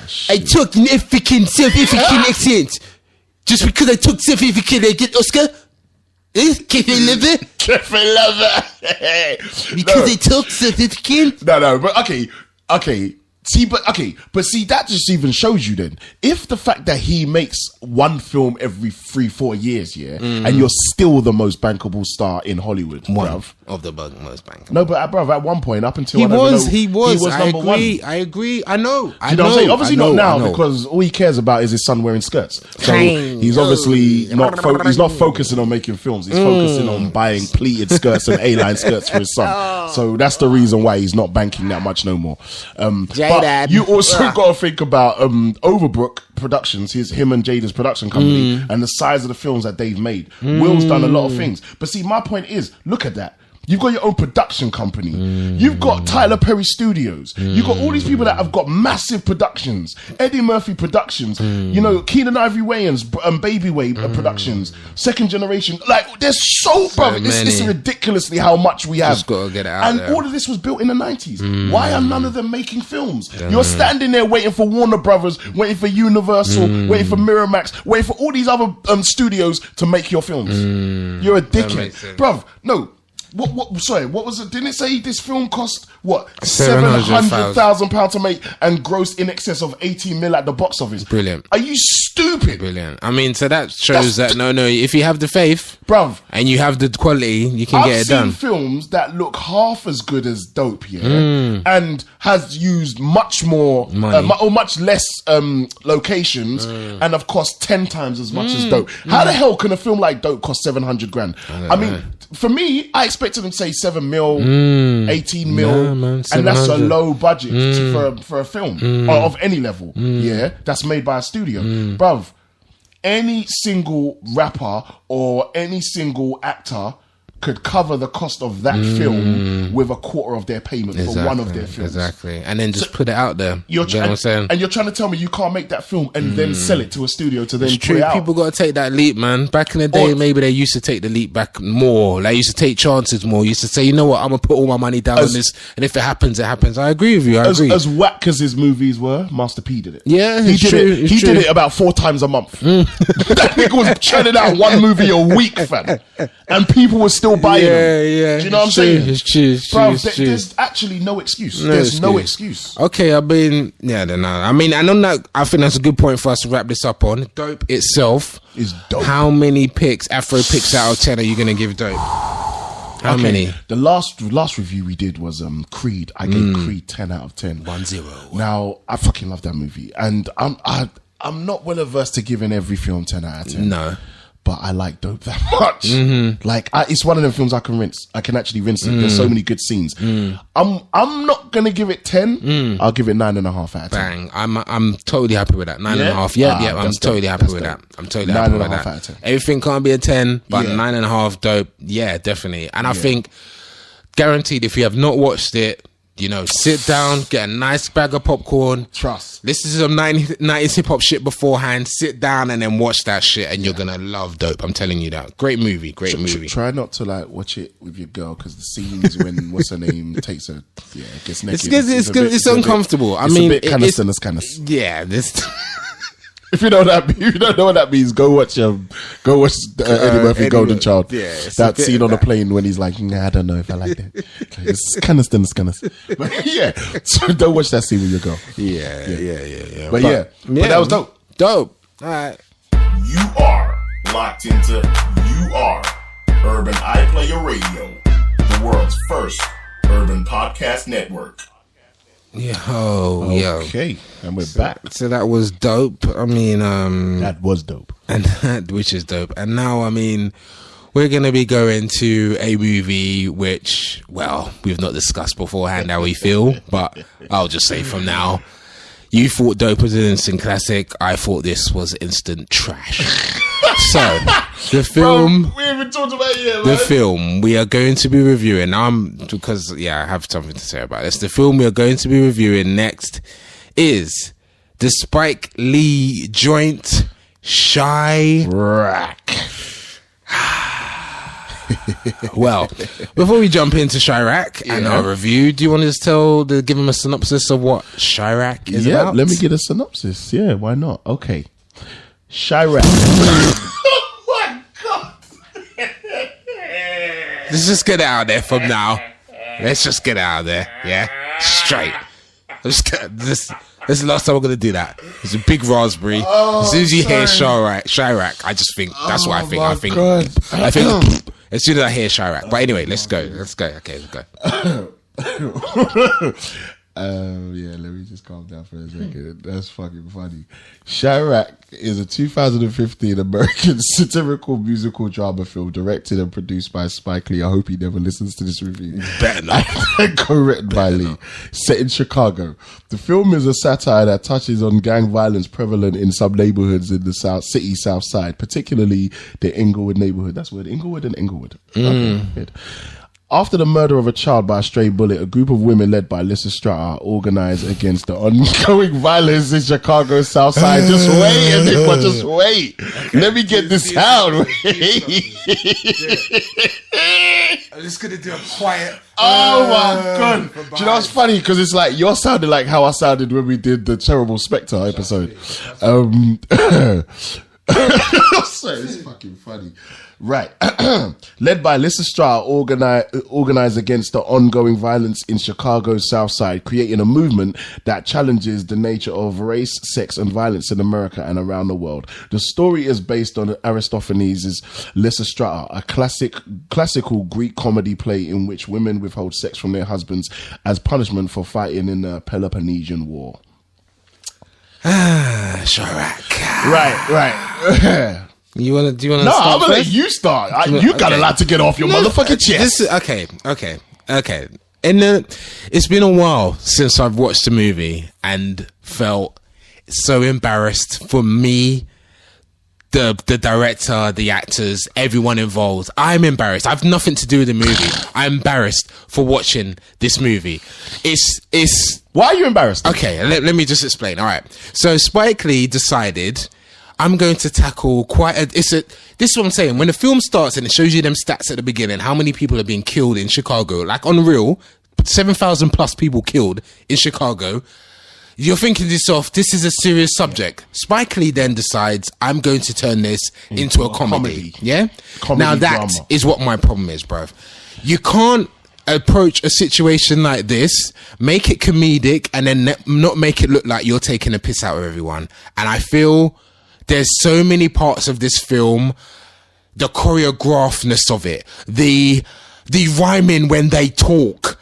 shit. I took significant accent. Just because I took significant, I get Oscar? Kevin Lover? Kevin Lover. Because I took significant? No, but okay. See, that just even shows you then. If the fact that he makes one film every 3-4 years, and you're still the most bankable star in Hollywood, bruv. Of the most bankable. No, but bruv, at one point, up until he was number one. I agree. I know. You know what I'm saying? Obviously not now, because all he cares about is his son wearing skirts. So he's obviously he's not focusing on making films. He's focusing on buying pleated skirts and A-line skirts for his son. So that's the reason why he's not banking that much no more. But you also got to think about Overbrook Productions, him and Jada's production company, and the size of the films that they've made. Will's done a lot of things. But see, my point is, look at that. You've got your own production company. You've got Tyler Perry Studios. You've got all these people that have got massive productions. Eddie Murphy Productions. You know, Keenan Ivory Wayans, Baby Way Productions. Second Generation. Like, there's it's ridiculously how much we have. Just gotta get it out there. All of this was built in the 90s. Why are none of them making films? You're standing there waiting for Warner Brothers, waiting for Universal, waiting for Miramax, waiting for all these other studios to make your films. You're a dickhead. Bruv, no. Sorry, what was it? Didn't it say this film cost, what, £700,000 to make and grossed in excess of 18 mil at the box office? Brilliant. Are you stupid? Brilliant. I mean, so that shows that, no, if you have the faith, bruv, and you have the quality, you can get it done. I've seen films that look half as good as Dope, and has used much more, or much less locations, and have cost 10 times as much as Dope. How the hell can a film like Dope cost 700 grand? I mean, for me, I expected them to say 7 mil, 18 mil, and that's a low budget for a film of any level. Yeah, that's made by a studio. Bruv, any single rapper or any single actor could cover the cost of that film with a quarter of their payment for one of their films. Exactly. And then just put it out there. You know what I'm saying? And you're trying to tell me you can't make that film and then sell it to a studio to then It's put true. it out. People got to take that leap, man. Back in the day, maybe they used to take the leap back more. They used to take chances more. Used to say, you know what, I'm going to put all my money down on this. And if it happens, it happens. I agree with you. I agree. As whack as his movies were, Master P did it. Yeah, he did it about 4 times a month. That nigga was churning out one movie a week, fam. And people were still buying them. Yeah. Do you know what I'm saying? It's true. There's actually no excuse. There's no excuse. Okay, I mean, I mean, and on that, I think that's a good point for us to wrap this up on. Dope itself is dope. How many Afro picks out of 10 are you going to give Dope? How many? The last review we did was Creed. I gave Creed 10 out of 10. 1-0. Now, I fucking love that movie. And I'm not well averse to giving every film 10 out of 10. No. But I like Dope that much. Like, it's one of them films I can rinse. I can actually rinse it. There's so many good scenes. I'm not gonna give it 10. I'll give it 9.5 out of 10. Bang! I'm totally happy with that. 9.5. Yeah. I'm totally happy with that. I'm totally happy with that. 9.5 out of 10. Everything can't be a 10, but 9.5 Dope. Yeah, definitely. And I think, guaranteed, if you have not watched it, you know, sit down, get a nice bag of popcorn. Trust. Listen to some 90s hip-hop shit beforehand. Sit down and then watch that shit and you're going to love Dope. I'm telling you that. Great movie. Try not to, like, watch it with your girl because the scenes when, what's her name, takes her, gets naked. It's uncomfortable. It's a bit kind of. Yeah, this... If you don't know what that means, go watch Eddie Murphy Golden Child. Yeah, that scene on the plane when he's like, I don't know if I like that. It's kind of. But yeah, so don't watch that scene with your girl. Yeah. But that was dope. All right. You are locked into Urban iPlayer Radio, the world's first urban podcast network. Okay, and we're back. So that was dope. I mean, that was dope, and which is dope. And now, I mean, we're going to be going to a movie which, well, we've not discussed beforehand how we feel, but I'll just say from now, you thought Dope was an instant classic. I thought this was instant trash. So, the film... Bro, we haven't talked about it yet, man. The film we are going to be reviewing, I have something to say about this. The film we are going to be reviewing next is the Spike Lee joint, Chi-Raq. Well, before we jump into Chi-Raq and our review, do you want to give him a synopsis of what Chi-Raq is about? Let me get a synopsis. Yeah, why not? Okay. Chi-Raq. Oh my God. Let's just get out of there from now. Let's just get out of there. Yeah? Straight. This is the last time we're going to do that. It's a big raspberry. As soon as you hear Chi-Raq, I just think, that's what I think. I think, as soon as I hear Chi-Raq. But anyway, let's go. Okay, let's go. Let me just calm down for a second. That's fucking funny. Chi-Raq is a 2015 American satirical musical drama film directed and produced by Spike Lee. I hope he never listens to this review. Better not. And co-written by Lee. Set in Chicago. The film is a satire that touches on gang violence prevalent in some neighborhoods in the South Side, particularly the Inglewood neighborhood. That's weird. Inglewood and Inglewood. Okay, good. After the murder of a child by a stray bullet, a group of women led by Lyssa Strata organized against the ongoing violence in Chicago's South Side. Just wait, everyone, just wait. Let me get this out. I'm just going to do a quiet... Oh my God. Do you know what's funny? Because it's like, you're sounding like how I sounded when we did the Terrible Spectre episode. Sorry, it's fucking funny. Right. Led by Lyssa Strata, organized against the ongoing violence in Chicago's South Side, creating a movement that challenges the nature of race, sex, and violence in America and around the world. The story is based on Aristophanes' Lyssa Strata, a classical Greek comedy play in which women withhold sex from their husbands as punishment for fighting in the Peloponnesian War. Chi-Raq. Right. Do you want to No, I'm going to let you start. You got a lot to get off your motherfucking chest. Okay. It's been a while since I've watched a movie and felt so embarrassed for me the director, the actors, everyone involved. I'm embarrassed. I've nothing to do with the movie. I'm embarrassed for watching this movie. It's Why are you embarrassed? okay. Let me just explain. All right. So Spike Lee decided, I'm going to tackle this is what I'm saying. When the film starts and it shows you them stats at the beginning, how many people are being killed in Chicago, like on real, 7,000 plus people killed in Chicago. You're thinking to yourself, this is a serious subject. Spike Lee then decides, I'm going to turn this into a comedy. Yeah? Now that is what my problem is, bruv. You can't approach a situation like this, make it comedic, and then not make it look like you're taking a piss out of everyone. And I feel there's so many parts of this film, the choreographedness of it, the rhyming when they talk,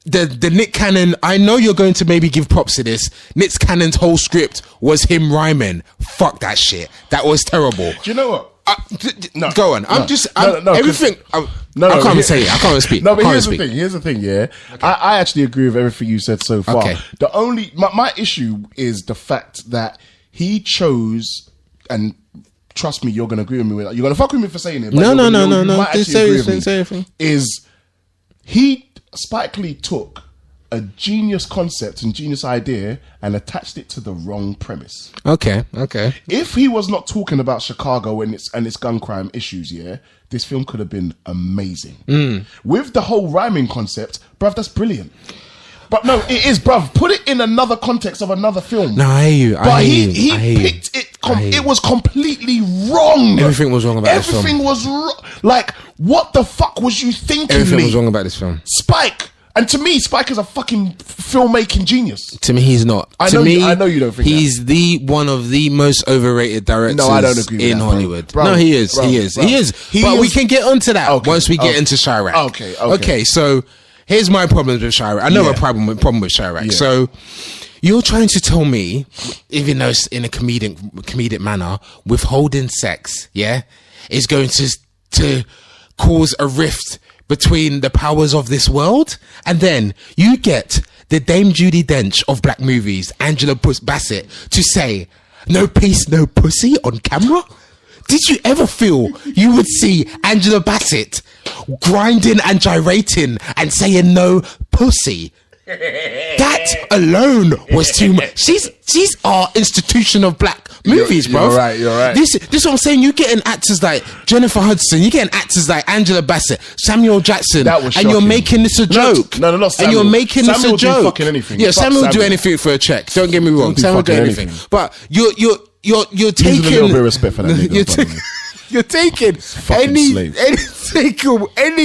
the Nick Cannon. I know you're going to maybe give props to this. Nick Cannon's whole script was him rhyming. Fuck that shit. That was terrible. Do you know what? No, go on. Everything. I can't even say it. I can't even speak. No, but here's the thing. Yeah, okay. I actually agree with everything you said so far. Okay. The only my issue is the fact that he chose, and trust me, you're gonna agree with me. You're gonna fuck with me for saying it. No. Just say everything. Is Spike Lee took a genius concept and genius idea and attached it to the wrong premise. Okay. If he was not talking about Chicago and its gun crime issues, this film could have been amazing. With the whole rhyming concept, bruv, that's brilliant. But no, it is, bruv. Put it in another context of another film. No, I hear you. But he picked it. It was completely wrong. Everything was wrong about this film. Everything was wrong. Like, what the fuck was you thinking? Everything was wrong about this film. Spike. And to me, Spike is a fucking filmmaking genius. To me, he's not. I know you don't think he's one of the most overrated directors. No, I don't agree with in that, Hollywood. bro. No, he is. Bro, he is. bro. He is. But we can get onto that once we get into Chi-Raq. Okay. So here's my problem with Chi-Raq. I know a problem with Chi-Raq. Yeah. So you're trying to tell me, even though it's in a comedic manner, withholding sex, is going to cause a rift between the powers of this world, and then you get the Dame Judi Dench of black movies, Angela Bassett, to say "no peace, no pussy" on camera. Did you ever feel you would see Angela Bassett grinding and gyrating and saying "no pussy"? That alone was too much. She's our institution of black movies, bro. You're right. This is what I'm saying. You're getting actors like Jennifer Hudson. You're getting actors like Angela Bassett, Samuel Jackson, that was and you're making this a joke. No, not Samuel. And you're making this a joke. Samuel do fucking anything. Yeah, Samuel will do anything for a check. Don't get me wrong. Samuel do anything. But you're taking a little bit of respect for that nigga. You're taking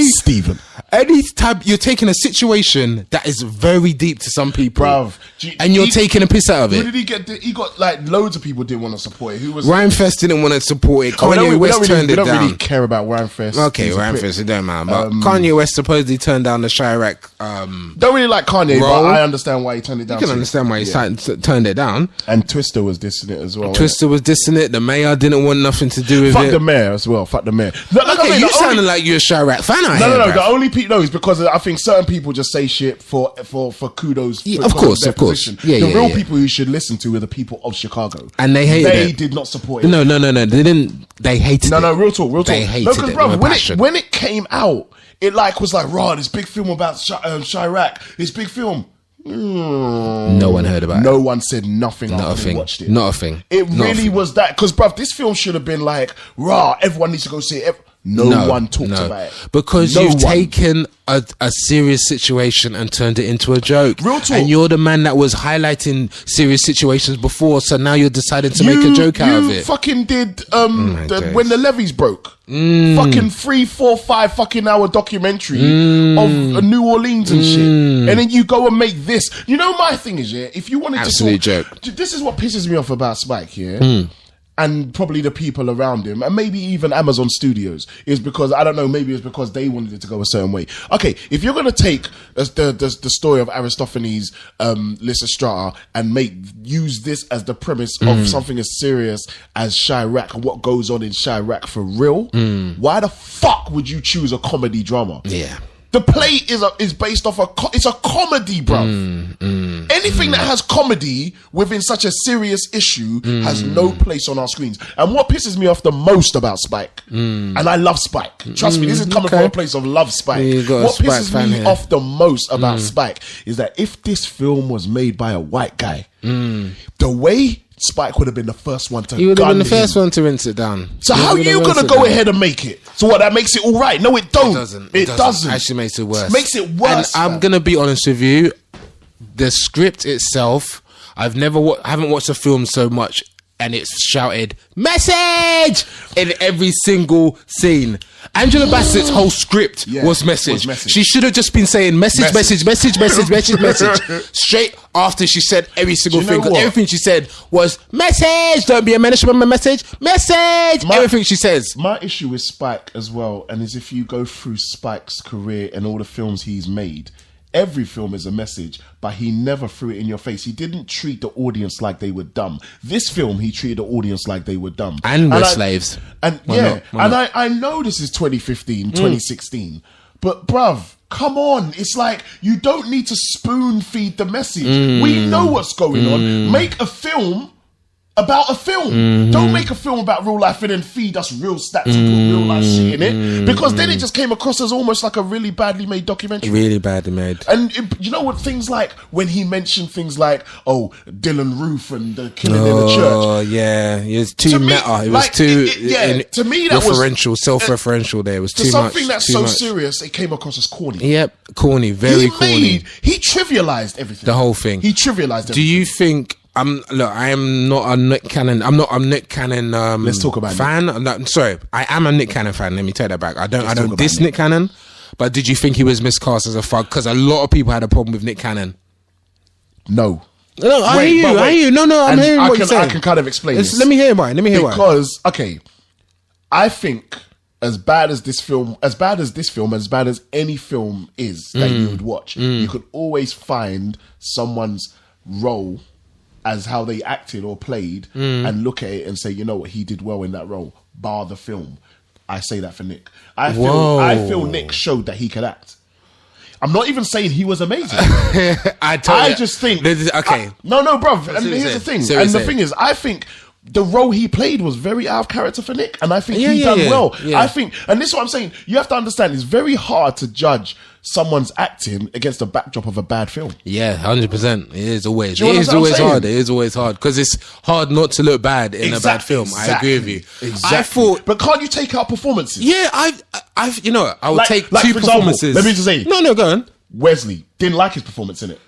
Stephen. Any type, you're taking a situation that is very deep to some people, bruv, and you're taking a piss out of it. Who did he get? He got like loads of people didn't want to support it. Who was Ryan Fest didn't want to support it. Kanye West turned it down. We don't really care about Ryan Fest. Okay, Ryan Fest, it don't matter. But Kanye West supposedly turned down the Chi-Raq. Don't really like Kanye, but I understand why he turned it down. You can understand why he turned it down. And Twister was dissing it as well. Twister was dissing it. The mayor didn't want nothing to do with it. Fuck the mayor as well. Fuck the mayor. Okay, you sounding like you're a Chi-Raq fan. No. The only people is because I think certain people just say shit for kudos. Yeah, of course. The real people who should listen to are the people of Chicago, and they hated it. They did not support it. No. They didn't. They hated it. No. Real talk. They hated it. When it came out, it was like, raw. This big film about Chi-Raq. This big film. No one heard about it. No one said nothing after they watched it. Not a thing. It really was that. Because, bruv, this film should have been like, raw, everyone needs to go see it. No one talked about it. Because you've taken a serious situation and turned it into a joke. Real talk. And you're the man that was highlighting serious situations before, so now you're deciding to make a joke out of it. You fucking did when the levees broke. Fucking 3, 4, 5 fucking hour documentary of New Orleans and shit. And then you go and make this. You know, my thing is, if you wanted Absolute to talk, joke. This is what pisses me off about Spike, and probably the people around him, and maybe even Amazon Studios, is because, I don't know, maybe it's because they wanted it to go a certain way. Okay, if you're going to take the story of Aristophanes, Lysistrata, and use this as the premise of something as serious as Chi-Raq and what goes on in Chi-Raq for real, why the fuck would you choose a comedy drama? Yeah. The play is based off it's a comedy, bruv. Anything that has comedy within such a serious issue has no place on our screens. And what pisses me off the most about Spike, and I love Spike. Trust me, this is coming from a place of love Spike. What pisses me off the most about Spike is that if this film was made by a white guy, the way Spike would have been the first one to. He would have been the first one to rinse it down. So how are you gonna go ahead and make it? So what? That makes it all right? No, it don't. It doesn't. Actually, makes it worse. Makes it worse. And I'm gonna be honest with you. The script itself, I haven't watched a film so much, and it's shouted "message" in every single scene. Angela Bassett's whole script was message. She should have just been saying message. Straight after she said every single thing. Because everything she said was message. Don't be a menace, remember message. Everything she says. My issue with Spike as well, and is if you go through Spike's career and all the films he's made, every film is a message, but he never threw it in your face. He didn't treat the audience like they were dumb. This film, he treated the audience like they were dumb. And we're slaves. And I know this is 2015, 2016, but bruv, come on. It's like, you don't need to spoon feed the message. We know what's going on. Make a film about a film. Don't make a film about real life and then feed us real stats and put real life shit in it, because then it just came across as almost like a really badly made documentary. Really badly made. And you know what, things like when he mentioned things like, oh, Dylan Roof and the killing in the church. Oh yeah, it was too meta. It was too to me that referential, was self-referential. There it was too much. Something that's so serious, it came across as corny. Yep, corny, very corny. He trivialized everything. The whole thing. He trivialized everything. Do you think? I am not a Nick Cannon. I'm not a Nick Cannon. Let's talk about fan. Sorry, I am a Nick Cannon fan. Let me take that back. I don't diss Nick Cannon, but did you think he was miscast as a fuck? Because a lot of people had a problem with Nick Cannon. No, I hear you. No, I'm hearing what you're saying. I can kind of explain this. Let me hear why. Because okay, I think as bad as this film, as bad as any film is that you would watch, you could always find someone's role as how they acted or played and look at it and say, you know what, he did well in that role, bar the film. I say that for Nick. I feel Nick showed that he could act. I'm not even saying he was amazing. I just think... Okay. No, bruv. And here's the thing. And the thing is, I think the role he played was very out of character for Nick, and I think he done well. Yeah. I think, and this is what I'm saying, you have to understand, it's very hard to judge someone's acting against the backdrop of a bad film. Yeah, 100%. It is always hard. It is always hard because it's hard not to look bad in a bad film. I agree with you. Exactly. But can't you take out performances? Yeah, I would take two performances. Let me just say. No, go on. Wesley didn't like his performance in it.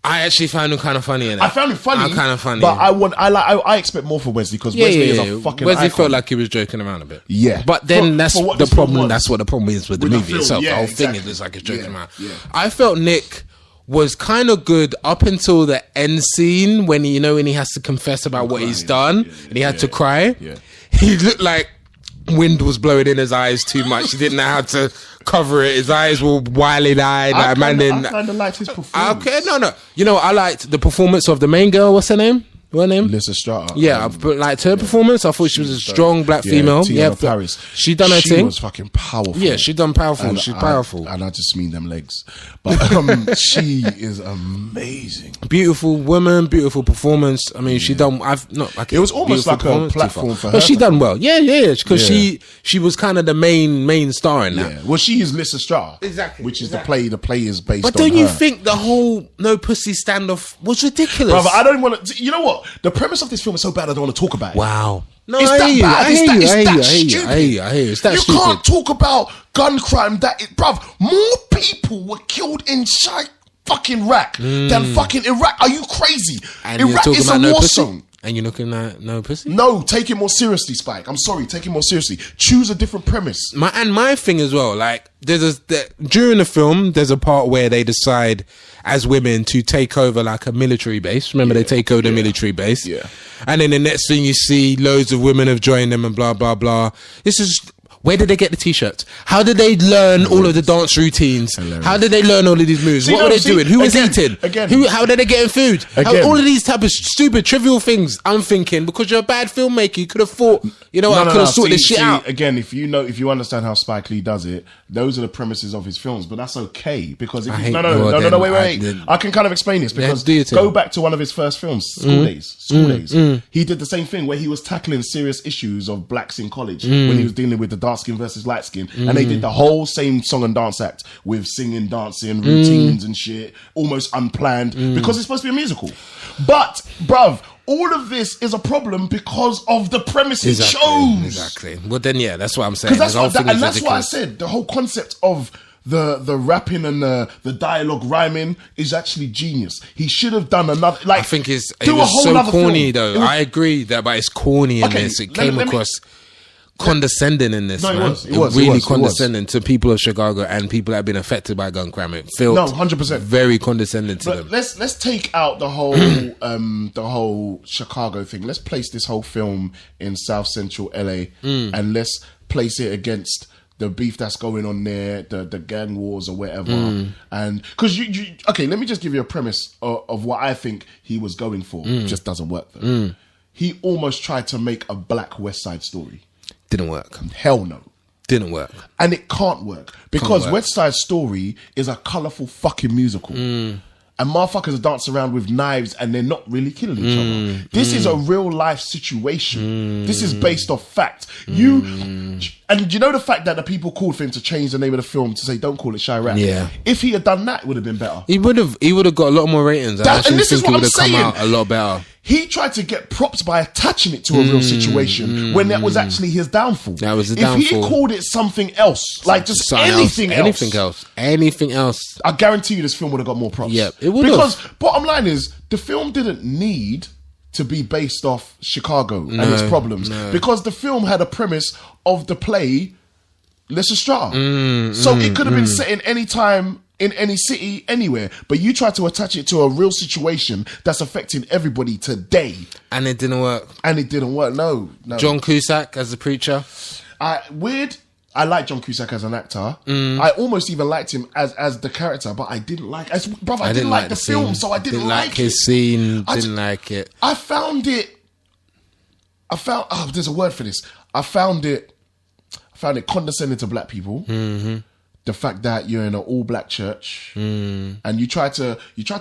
I actually found him kind of funny in it. I found him funny. I'm kind of funny. But I expect more for Wesley because Wesley is a fucking Wesley icon. felt like he was joking around a bit. Yeah. But then that's the problem. That's what the problem is with the movie itself. The whole thing is like it's joking around. Yeah. I felt Nick was kind of good up until the end scene when he has to confess about what he's done and he had to cry. Yeah. He looked like wind was blowing in his eyes too much. He didn't know how to cover it. His eyes were wildly-eyed. I kind of liked his performance. Okay, no. I liked the performance of the main girl. What's her name? Lisa Strata. Yeah, I liked her performance. I thought she was a strong black female. Yeah, Paris. She done her thing. She was fucking powerful. Yeah, she done powerful. She's powerful. And I just mean them legs. But she is amazing. Beautiful woman, beautiful performance. I mean, she done. It was almost like a platform for her. But she done well. Yeah. Because she was kind of the main star in that. Yeah. Well, she is Lisa Strata. Exactly. Which is the play. The play is based on her. But don't you think the whole no pussy standoff was ridiculous? Brother, I don't want to. You know what? The premise of this film is so bad I don't want to talk about it. Wow. No, it's I hear you. It's that stupid. You can't talk about gun crime bruv, more people were killed in Chi-Raq than fucking Iraq. Are you crazy? And Iraq is a war zone. And you're looking at no pussy? No, take it more seriously, Spike. I'm sorry, take it more seriously. Choose a different premise. My thing as well, like during the film, there's a part where they decide as women to take over like a military base. Remember, they take over the military base. Yeah. And then the next thing you see, loads of women have joined them and blah, blah, blah. This is Where did they get the t-shirts? How did they learn all of the dance routines? Hilarious. How did they learn all of these moves? What were they doing? Who was eating? How did they get food? All of these type of stupid, trivial things. I'm thinking, because you're a bad filmmaker, you could have thought, you know what, I could have sorted this shit out. Again, if you understand how Spike Lee does it, those are the premises of his films, but that's okay, because if wait. I can kind of explain this, because go back to one of his first films, School Days. He did the same thing where he was tackling serious issues of blacks in college when he was dealing with the dark skin versus light skin, and they did the whole same song and dance act with singing, dancing, routines and shit, almost unplanned, because it's supposed to be a musical. But, bruv, all of this is a problem because of the premise it chose. Exactly. Well, then, yeah, that's what I'm saying. That's what I said. The whole concept of the rapping and the dialogue rhyming is actually genius. He should have done another. Like, I think it was so corny, though. I agree that, but it's corny in this. It came across condescending in this. No, it was really condescending to people of Chicago and people that have been affected by gun crime. It felt 100% very condescending to them. Let's take out the whole Chicago thing. Let's place this whole film in South Central LA and let's place it against the beef that's going on there, the gang wars or whatever. And because okay, let me just give you a premise of what I think he was going for. It just doesn't work though. He almost tried to make a Black West Side Story. Didn't work. Hell no. Didn't work. And it can't work. Because West Side Story is a colourful fucking musical. And motherfuckers dance around with knives and they're not really killing each other. This is a real life situation. This is based off fact. And you know the fact that the people called for him to change the name of the film to say don't call it Chi-Raq? Yeah. If he had done that, it would have been better. He would have got a lot more ratings. I actually think it would have come out a lot better. He tried to get props by attaching it to a real situation when that was actually his downfall. That was the downfall. If he called it something else, like just anything else, I guarantee you this film would have got more props. Yeah, it would have. Because bottom line is, the film didn't need to be based off Chicago and its problems. Because the film had a premise of the play Lysistrata. So it could have been set in any time, in any city, anywhere, but you try to attach it to a real situation that's affecting everybody today, and it didn't work. No. John Cusack as the preacher. Weird. I like John Cusack as an actor. I almost even liked him as the character, but I didn't like. Brother, I didn't like the film, so I didn't like his scene. Didn't like it. There's a word for this. I found it condescending to black people. The fact that you're in an all-black church and you try to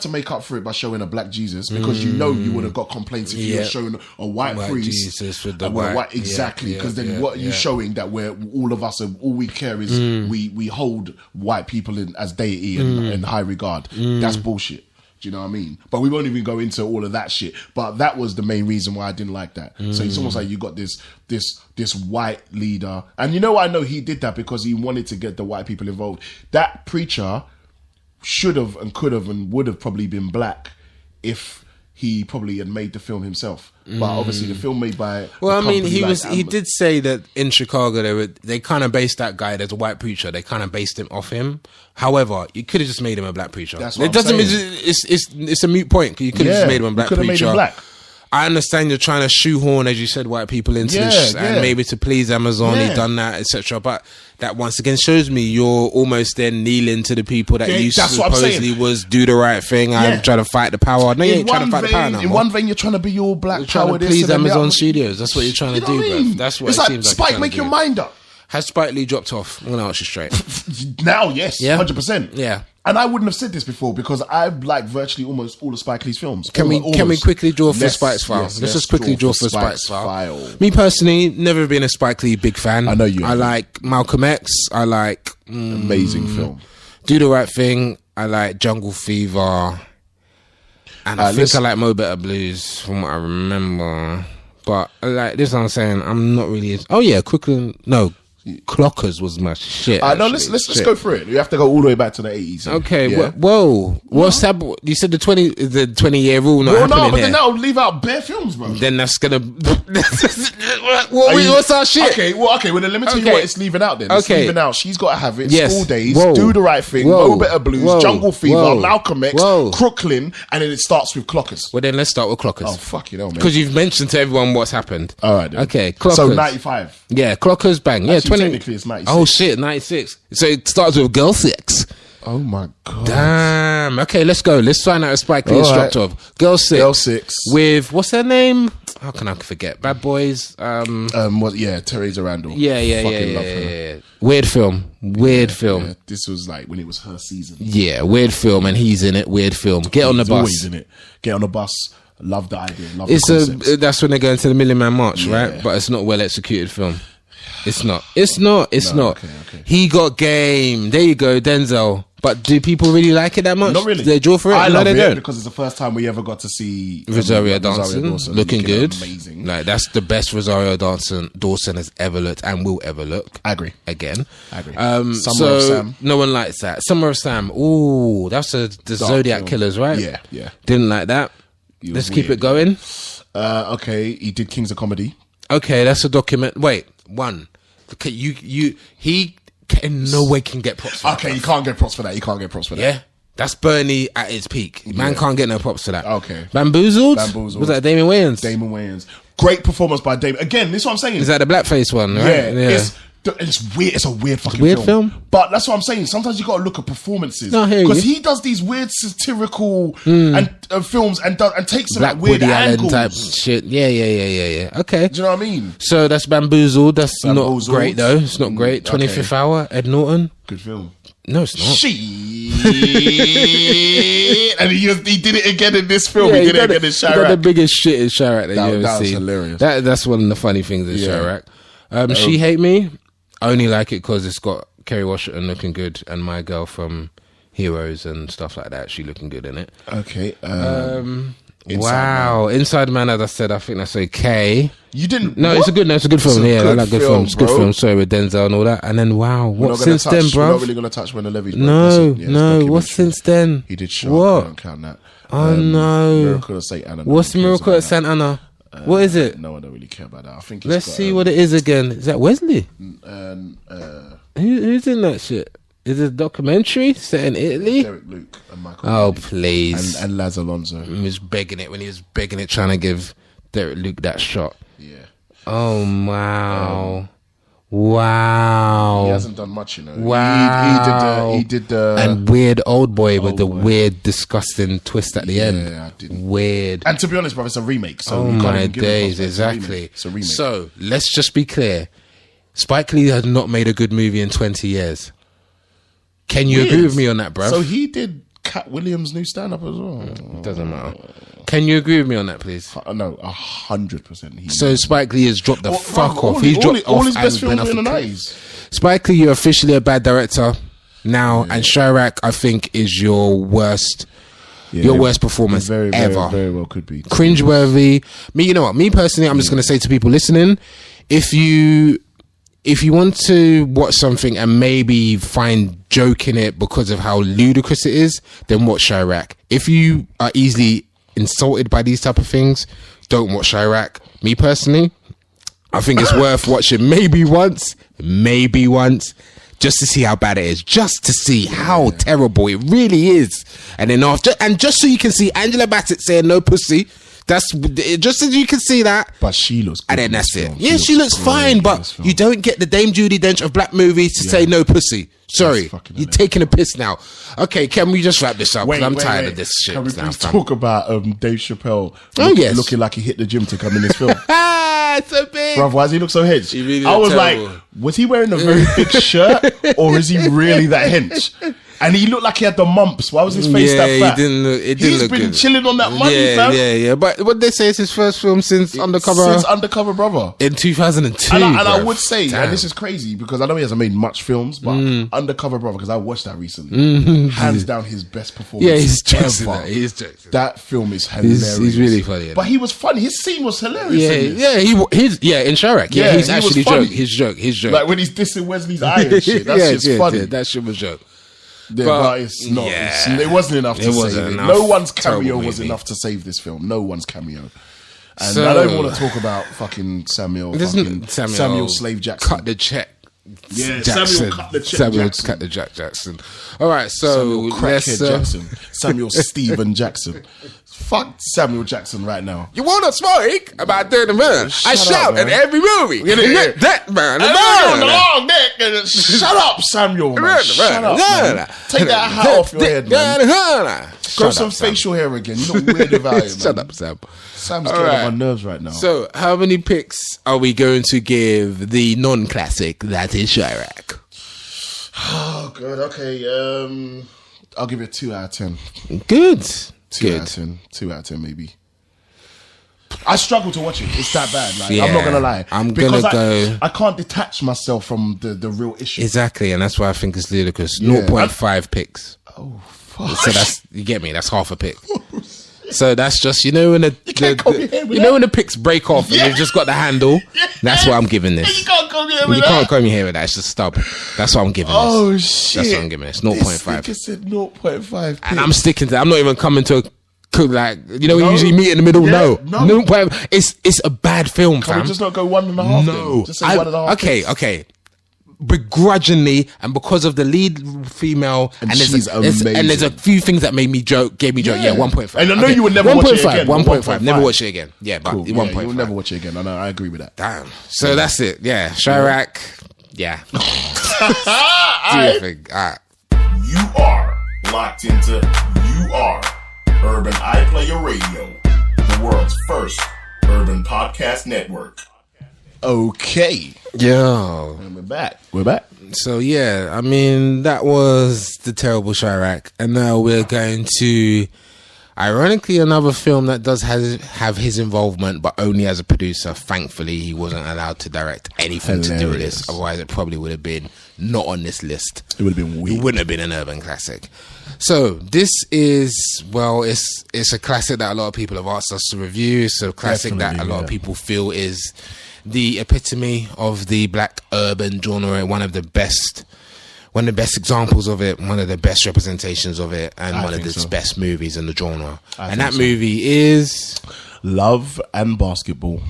make up for it by showing a black Jesus, because you know you would have got complaints if you were showing a white priest Jesus with the white. Exactly, because then what are you showing? That we're all of us, all we care is we hold white people as deity and high regard. That's bullshit. Do you know what I mean? But we won't even go into all of that shit. But that was the main reason why I didn't like that. So it's almost like you got this white leader. And you know what? I know he did that because he wanted to get the white people involved. That preacher should have and could have and would have probably been black if he probably had made the film himself. But obviously the film made by... Well, I mean, he did say that in Chicago they kind of based that guy as a white preacher. They kind of based him off him. However, you could have just made him a black preacher. That's what I'm saying. It's a moot point. You could have just made him a black preacher. Made him black. I understand you're trying to shoehorn, as you said, white people into this, and maybe to please Amazon, he done that, etc. But that once again shows me you're almost then kneeling to the people that you supposedly was do the right thing. I'm trying to fight the power. No, you ain't trying to fight the power now. In one vein, you're trying to be all black power. Trying to please Amazon Studios. That's what you're trying to do, bro. That's what it seems like. Spike, make your mind up. Has Spike Lee dropped off? I'm going to ask you straight. Now, yes. 100%. Yeah. And I wouldn't have said this before because I've liked virtually almost all of Spike Lee's films. Can we quickly draw for Spike's file? Let's just quickly draw for Spike's file. Me personally, never been a Spike Lee big fan. I know you. I like Malcolm X. I like... amazing film. Do the Right Thing. I like Jungle Fever. And I think I like Mo Better Blues from what I remember. But like this is what I'm saying. I'm not really... Oh yeah, quickly... No. Clockers was my shit. No, let's go through it. You have to go all the way back to the 80s. Okay, whoa. What's that? You said the 20-year rule not happening but here. then that'll leave out bare films, bro. Then that's gonna... what's our shit? Okay, well then let me tell you what it's leaving out then. It's leaving out She's Gotta Have It, Yes. School Days, Whoa. Do the Right Thing, Whoa. Mo Better Blues, Whoa. Jungle Fever, Whoa. Malcolm X, Whoa. Crooklyn, and then it starts with Clockers. Well, then let's start with Clockers. Oh, fuck you know, man. Because you've mentioned to everyone what's happened. All right, then. Okay, Clockers. So 95. Yeah, Clockers, bang. Yeah, Actually, technically it's 96. Oh shit, 96. So it starts with Girl 6. Oh my god. Damn. Okay, let's go. Let's find out if Spike Lee is dropped off. Girl 6. Girl 6. With, what's her name? How can I forget? Bad Boys. Teresa Randall. Fucking love her. Weird film. Yeah. This was like when it was her season. Yeah, weird film, and he's in it. Weird film. Get on the bus. Always in it. Get on the bus. Love the idea. Love the concept. That's when they go into the Million Man March, right? But it's not a well executed film. It's not. Okay. He got game. There you go, Denzel. But do people really like it that much? Not really. Do they draw for it? I love it don't. because it's the first time we ever got to see Rosario Dawson looking good. Amazing. Like, that's the best Rosario Dawson has ever looked and will ever look. I agree. Again. I agree. Summer of Sam. No one likes that. Summer of Sam. Ooh, that's the Zodiac film. Killers, right? Yeah. Didn't like that. Let's keep it going. Okay, he did Kings of Comedy. Okay, that's a document. Wait, one. Okay, he in no way can get props for that. Okay, you can't get props for that. Yeah? That's Bernie at its peak. Man can't get no props for that. Okay. Bamboozled? Was that Damon Wayans? Great performance by Damon. Again, this is what I'm saying. Is that the blackface one, right? Yeah. It's weird. It's a weird fucking weird film. But that's what I'm saying. Sometimes you got to look at performances. No, because he does these weird satirical and films and takes some Black like weird Woody Allen angles. type shit. Yeah. Okay. Do you know what I mean? So that's Bamboozled. That's not great though. It's not great. 25th Hour. Ed Norton. Good film. No, it's not. Shit. And he did it again in this film. He did it again in Chi-Raq. He got the biggest shit in Chi-Raq that you ever was seen. Hilarious. That's one of the funny things in Chi-Raq. She Hate Me. I only like it because it's got Kerry Washington looking good and my girl from Heroes and stuff like that. She looking good in it. Okay. Inside Man, as I said, I think that's okay. You didn't? No, it's a good film. I like good films. Good film. Sorry, with Denzel and all that. And then what since then, bro? We're not really gonna touch When the Levees. No. What since then? He did Shark. What? I don't count that. Oh no. Miracle at St. Anna. What's the Miracle at St. Anna? What is it? No, I don't really care about that. I think. Let's see what it is again. Is that Wesley? Who's in that shit? Is it a documentary set in Italy? Derek Luke and Michael. Oh, please. And Laz Alonso. He was begging it, trying to give Derek Luke that shot. Yeah. Oh, wow. Wow. He hasn't done much, you know. Wow. He did the... And Weird Old Boy with the weird, disgusting twist at the end. Yeah, I didn't. Weird. And to be honest, bro, it's a remake. So oh, you can't my even give days, it exactly. It's a remake. So, let's just be clear. Spike Lee has not made a good movie in 20 years. Can you agree with me on that, bro? So he did Cat Williams' new stand-up as well. It doesn't matter. Can you agree with me on that, please? No, 100%. So Spike Lee has dropped the fuck off. He's dropped all off his best and films been were in the off 90s. Spike Lee, you're officially a bad director now, and Chi-Raq, I think, is your worst performance very, ever. Very well could be. Cringeworthy. You know what? Me personally, I'm just going to say to people listening, if you want to watch something and maybe find joke in it because of how ludicrous it is, then watch Chi-Raq. If you are easily insulted by these type of things, don't watch Chi-Raq. Me personally, I think it's worth watching maybe once, just to see how bad it is, just to see how terrible it really is. And then just so you can see Angela Bassett saying no pussy. That's just so you can see that. But she looks good. And then that's it. Yeah, she looks fine, but you don't get the Dame Judi Dench of black movies to say no pussy. Sorry, you're taking a piss now. Okay, can we just wrap this up? Because I'm tired of this shit. Can we please talk about Dave Chappelle looking like he hit the gym to come in this film? So big. Bruv, why does he look so hench? Really I was terrible. like, was he wearing a very big shirt or is he really that hench? And he looked like he had the mumps. Why was his face that fat? He's been chilling on that money, fam. Yeah. But what they say is his first film since Undercover Brother. In 2002. And I would say, and this is crazy because I know he hasn't made much films, but Undercover Brother, because I watched that recently, hands down his best performance. Yeah, he's jokes ever. He's jokes. That film is hilarious. He's really funny. But he was funny. His scene was hilarious. In Chi-Raq. Yeah, he's actually joke. His joke. Like when he's dissing Wesley's eye and shit. That's just funny. Yeah, that shit was joke. Yeah, but it's not. It wasn't enough to save it. No one's cameo was enough to save this film. No one's cameo. And I don't want to talk about fucking Samuel Slave Jackson. Cut the check. Yeah, Jackson. Samuel Cut the Samuel Jackson. Cut the Jackson. All right, so Samuel let's. Crackhead Jackson. Samuel Stephen Jackson. Fuck Samuel Jackson right now. You want to smoke about 30 minutes? I Shut shout up, in man. every movie. That man. Shut up, Samuel. Man. Shut up, man. Take that hat off your head, man. Grow some facial hair again. You look weird without it, man. Shut up, Sam. Sam's All getting right. on my nerves right now. So, how many picks are we going to give the non-classic that is Chi-Raq? Oh, good. Okay. I'll give it a 2 out of 10. Good. 2 out of 10. 2 out of 10, maybe. I struggle to watch it. It's that bad. Like, Yeah, I'm not gonna lie. I'm Because gonna go. I can't detach myself from the real issue. Exactly, and that's why I think it's ludicrous. Yeah. 0.5 picks. Oh fuck! So that's, you get me. That's half a pick. So that's just, you know, when can't comb your hair with you know that. when the picks break off and you've just got the handle. That's what I'm giving this. You can't comb your hair with You that. can't comb your hair with that. It's just stub. That's what I'm giving this. Oh shit! That's what I'm giving this. This 0.5. nigga said 0.5. And I'm sticking to that. I'm not even coming to like, you know, we No. usually meet in the middle. Yeah, No. no. 0.5. It's a bad film, Can fam. we just not go 1.5? No. then? Just say 1.5. Okay. Begrudgingly, and because of the lead female, And there's she's and there's a amazing. few things that gave me joke. Yeah, 1.5. And I know you would never watch it again. 1.5. Never watch it again. Yeah, but Cool. 1.5. Yeah, you'll never watch it again. I know. I agree with that. Damn. So that's it. Yeah, Chi-Raq. Yeah. Do you think? All right. You are locked into You Are Urban iPlayer Radio, the world's first urban podcast network. Okay. Yo. And we're back. We're back. So yeah, I mean, that was the terrible Chi-Raq, and now we're going to, ironically, another film that does have his involvement, but only as a producer. Thankfully, he wasn't allowed to direct anything to do with Hilarious. this. Otherwise, it probably would have been not on this list. It would have been It weird. wouldn't have been an urban classic. So this is, well, it's a classic that a lot of people have asked us to review. It's a classic that a Definitely, lot of yeah. people feel is the epitome of the black urban genre, one of the best examples of it, one of the best representations of it, and I one of think the so. best movies in the genre. I And think that so. movie is Love and Basketball.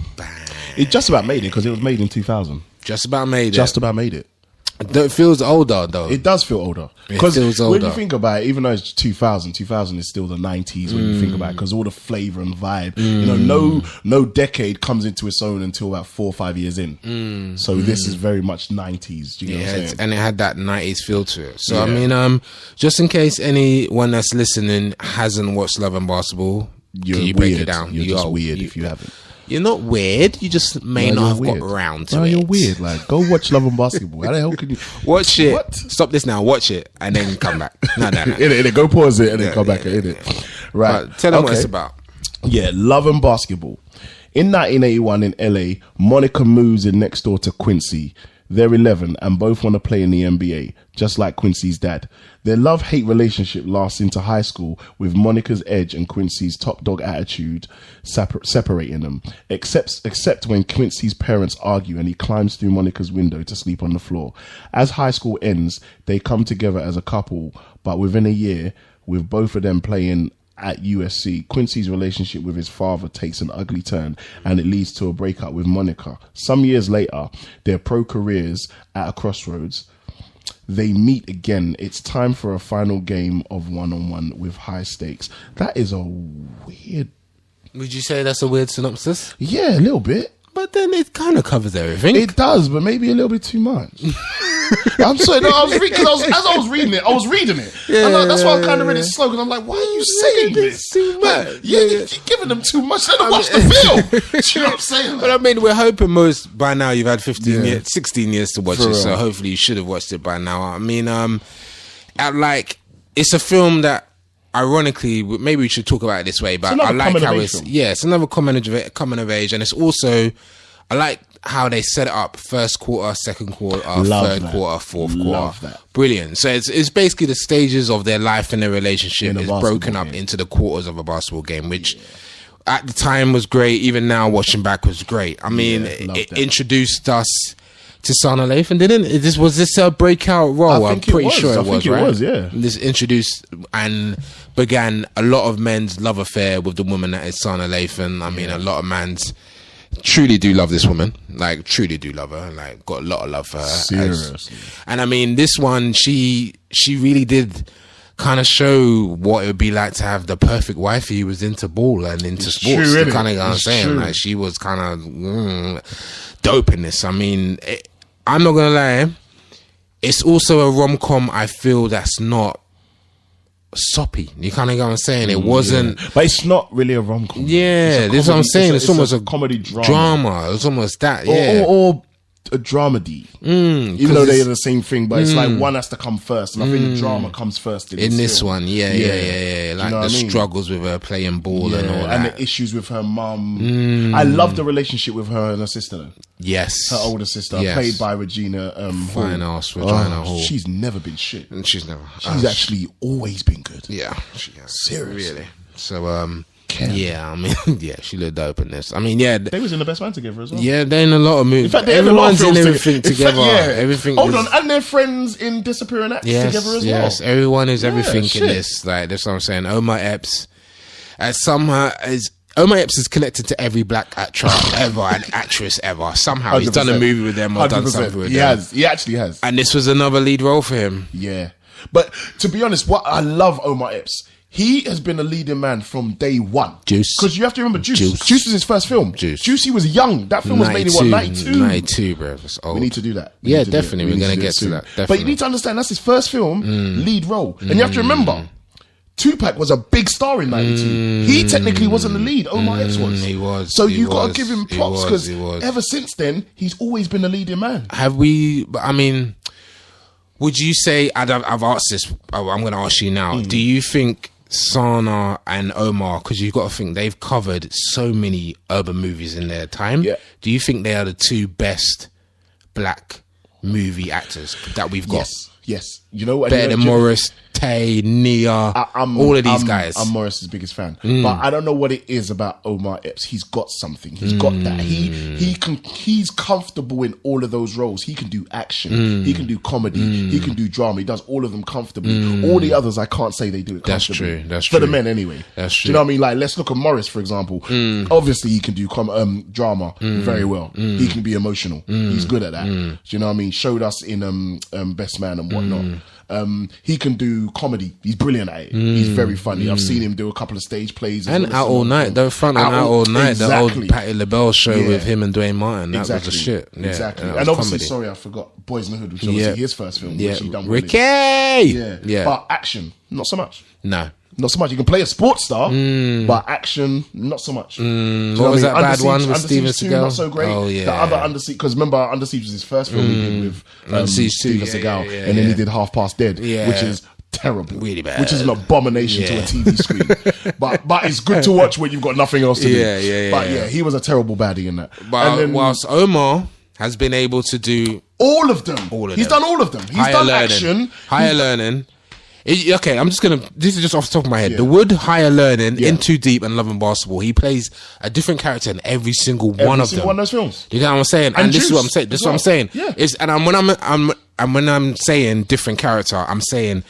It just about made it because it was made in 2000. just about made Just about made it. It feels older though. It does feel older. It Because feels when older. you think about it, even though it's 2000 is still the 90s when you think about it, because all the flavor and vibe. You know, no decade comes into its own until about 4 or 5 years in. So this is very much 90s. Do you know what I'm saying? And it had that 90s feel to it. So, I Yeah. mean, just in case anyone that's listening hasn't watched Love and Basketball, You're can you weird. break it down? You're You just are- weird if you haven't. You're not weird. You just may No, not have you're got weird. around to No, it. you're weird. Like, go watch Love and Basketball. How the hell can you Watch it. What? Stop this now. Watch it and then come back. No. In it, go pause it and then come back in it. Right. But tell them what Okay. it's about. Yeah, Love and Basketball. In 1981 in LA, Monica moves in next door to Quincy. They're 11 and both want to play in the NBA, just like Quincy's dad. Their love-hate relationship lasts into high school, with Monica's edge and Quincy's top dog attitude separating them. Except when Quincy's parents argue and he climbs through Monica's window to sleep on the floor. As high school ends, they come together as a couple, but within a year, with both of them playing at USC, Quincy's relationship with his father takes an ugly turn and it leads to a breakup with Monica. Some years later, their pro careers at a crossroads, they meet again. It's time for a final game of one-on-one with high stakes. That is a weird... Would you say that's a weird synopsis? Yeah, a little bit. But then it kind of covers everything. It does, but maybe a little bit too much. I'm sorry, no, as I was reading it. And that's why I kind of read it slow, because I'm like, why are you saying this? Too much. Yeah, you're giving them too much. Let them watch the film. Do you know what I'm saying? But I mean, we're hoping most by now you've had 15 Yeah. years, 16 years to watch For it, so real. hopefully you should have watched it by now. I mean, it's a film that, ironically, maybe we should talk about it this way, but another I like coming of how age it's film. it's another coming of age, and it's also, I like how they set it up: first quarter, second quarter, Love third that. quarter, fourth Love quarter. that. Brilliant. So it's basically the stages of their life and their relationship In a is basketball broken up game. into the quarters of a basketball game, which at the time was great. Even now, watching back was great. I mean, love it that. introduced us to Sana Lathan, didn't it? Was this a breakout role? I I'm think it pretty was. sure I it think was, it right? was, yeah. This introduced and began a lot of men's love affair with the woman that is Sana Lathan. I mean, a lot of man's truly do love this woman. Like, truly do love her. Like, got a lot of love for her. Seriously. And I mean, this one, she really did kind of show what it would be like to have the perfect wifey who was into ball and into sports. True, The kind of guy I'm it's saying. true. Like, she was kind of dope in this. I mean, I'm not gonna lie. It's also a rom-com. I feel that's not soppy. You kind of get what I'm saying. It wasn't. But it's not really a rom-com. Yeah, this is what I'm saying. It's almost a comedy drama. It's almost that. Yeah. Or a dramedy. Even though they're the same thing, but it's like one has to come first, and I think the drama comes first in this one. Yeah. Like you the know what I mean? struggles with her playing ball and all that. And the issues with her mum. I love the relationship with her and her sister though. Yes. Her older sister, Yes. played by Regina Fine Hall. ass Regina Hall. She's never been shit. And she's never. She's actually always been good. Yeah, she has. Seriously. Really. So, yeah, I mean, yeah, she looked dope in this. I mean, yeah. They was in The Best Man together as well. Yeah, they're in a lot of movies. In fact, they're in a lot of everyone's in films everything together. together. In fact, yeah. Everything. Hold is- on, and they're friends in Disappearing Acts together as well. Yes, everyone is everything shit. in this. Like, that's what I'm saying. Omar Epps, Omar Epps is connected to every black actor ever and actress ever. Somehow he's done a 100%. movie with them or done something with He them. has. He actually has. And this was another lead role for him. Yeah. But to be honest, what I love Omar Epps, he has been a leading man from day one. Juice. Because you have to remember Juice. Juice. Juice was his first film. Juice. Juicy was young. That film was made in what, 92? 92, bro. It's old. We need to do that. Yeah, definitely. We're going to do get it to soon. that. But Definitely. you need to understand, that's his first film, lead role. And you have to remember, Tupac was a big star in 92. He technically wasn't the lead. Omar Epps was. He was. So He you got to was. give him He props was. because He was. ever since then, he's always been the leading man. Have we, I mean, would you say, I've asked this, I'm going to ask you now, do you think Sana and Omar, because you've got to think they've covered so many urban movies in their time, do you think they are the two best black movie actors that we've got? Yes. You know what? Better than Morris, Tay, Nia, all of these guys. I'm Morris's biggest fan, but I don't know what it is about Omar Epps. He's got something. He's got that. He's comfortable in all of those roles. He can do action. He can do comedy. He can do drama. He does all of them comfortably. All the others, I can't say they do it That's comfortably. true. That's for true. the men anyway. That's true. Do you know what I mean? Like, let's look at Morris, for example. Obviously, he can do drama very well. He can be emotional. He's good at that. Do you know what I mean? Showed us in Best Man and whatnot. He can do comedy. He's brilliant at it. He's very funny. I've seen him do a couple of stage plays. as And well as Out some All other Night, films. the front and Out All Night, the old Exactly. Patti LaBelle show Yeah. with him and Dwayne Martin. That Exactly. was the shit. Yeah, exactly. that And was obviously, comedy. sorry, I forgot Boys in the Hood, which is obviously his first film, which he done well in. Ricky! Yeah. But action, not so much. No. Not so much. You can play a sports star, but action, not so much. Do you know What was I mean? that bad Under one Siege- with Under Steven Siege 2, Seagal? not so great. Oh, yeah. The other Under Siege, because remember, Under Siege was his first film he did with Under Siege 2, Steven yeah, Seagal, yeah, and then he yeah. did Half Past Dead, Yeah. which is terrible, Really bad. which is an abomination to Yeah. a TV screen. but it's good to watch when you've got nothing else to do. Yeah. But yeah, he was a terrible baddie in that. But and then whilst Omar has been able to do all of them, He's done all of them. He's higher done learning, action. higher learning. Okay, I'm just gonna. This is just off the top of my head. Yeah. The Wood, Higher Learning, Yeah. In Too Deep, and Love and Basketball. He plays a different character in every single one Every of single them. one of those films. You get what I'm saying? And this is what I'm Juice saying. This as is what I'm well. saying. Yeah. Is when I'm saying different character, I'm saying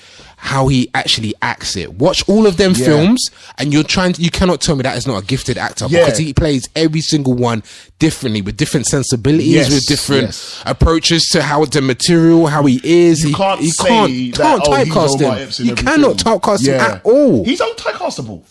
how he actually acts it. Watch all of them films, and you cannot tell me that is not a gifted actor because he plays every single one differently with different sensibilities, with different approaches to how the material, how he is. You can't say that, typecast Omar Epps in him. You every cannot film. typecast him at all. He's untypecastable.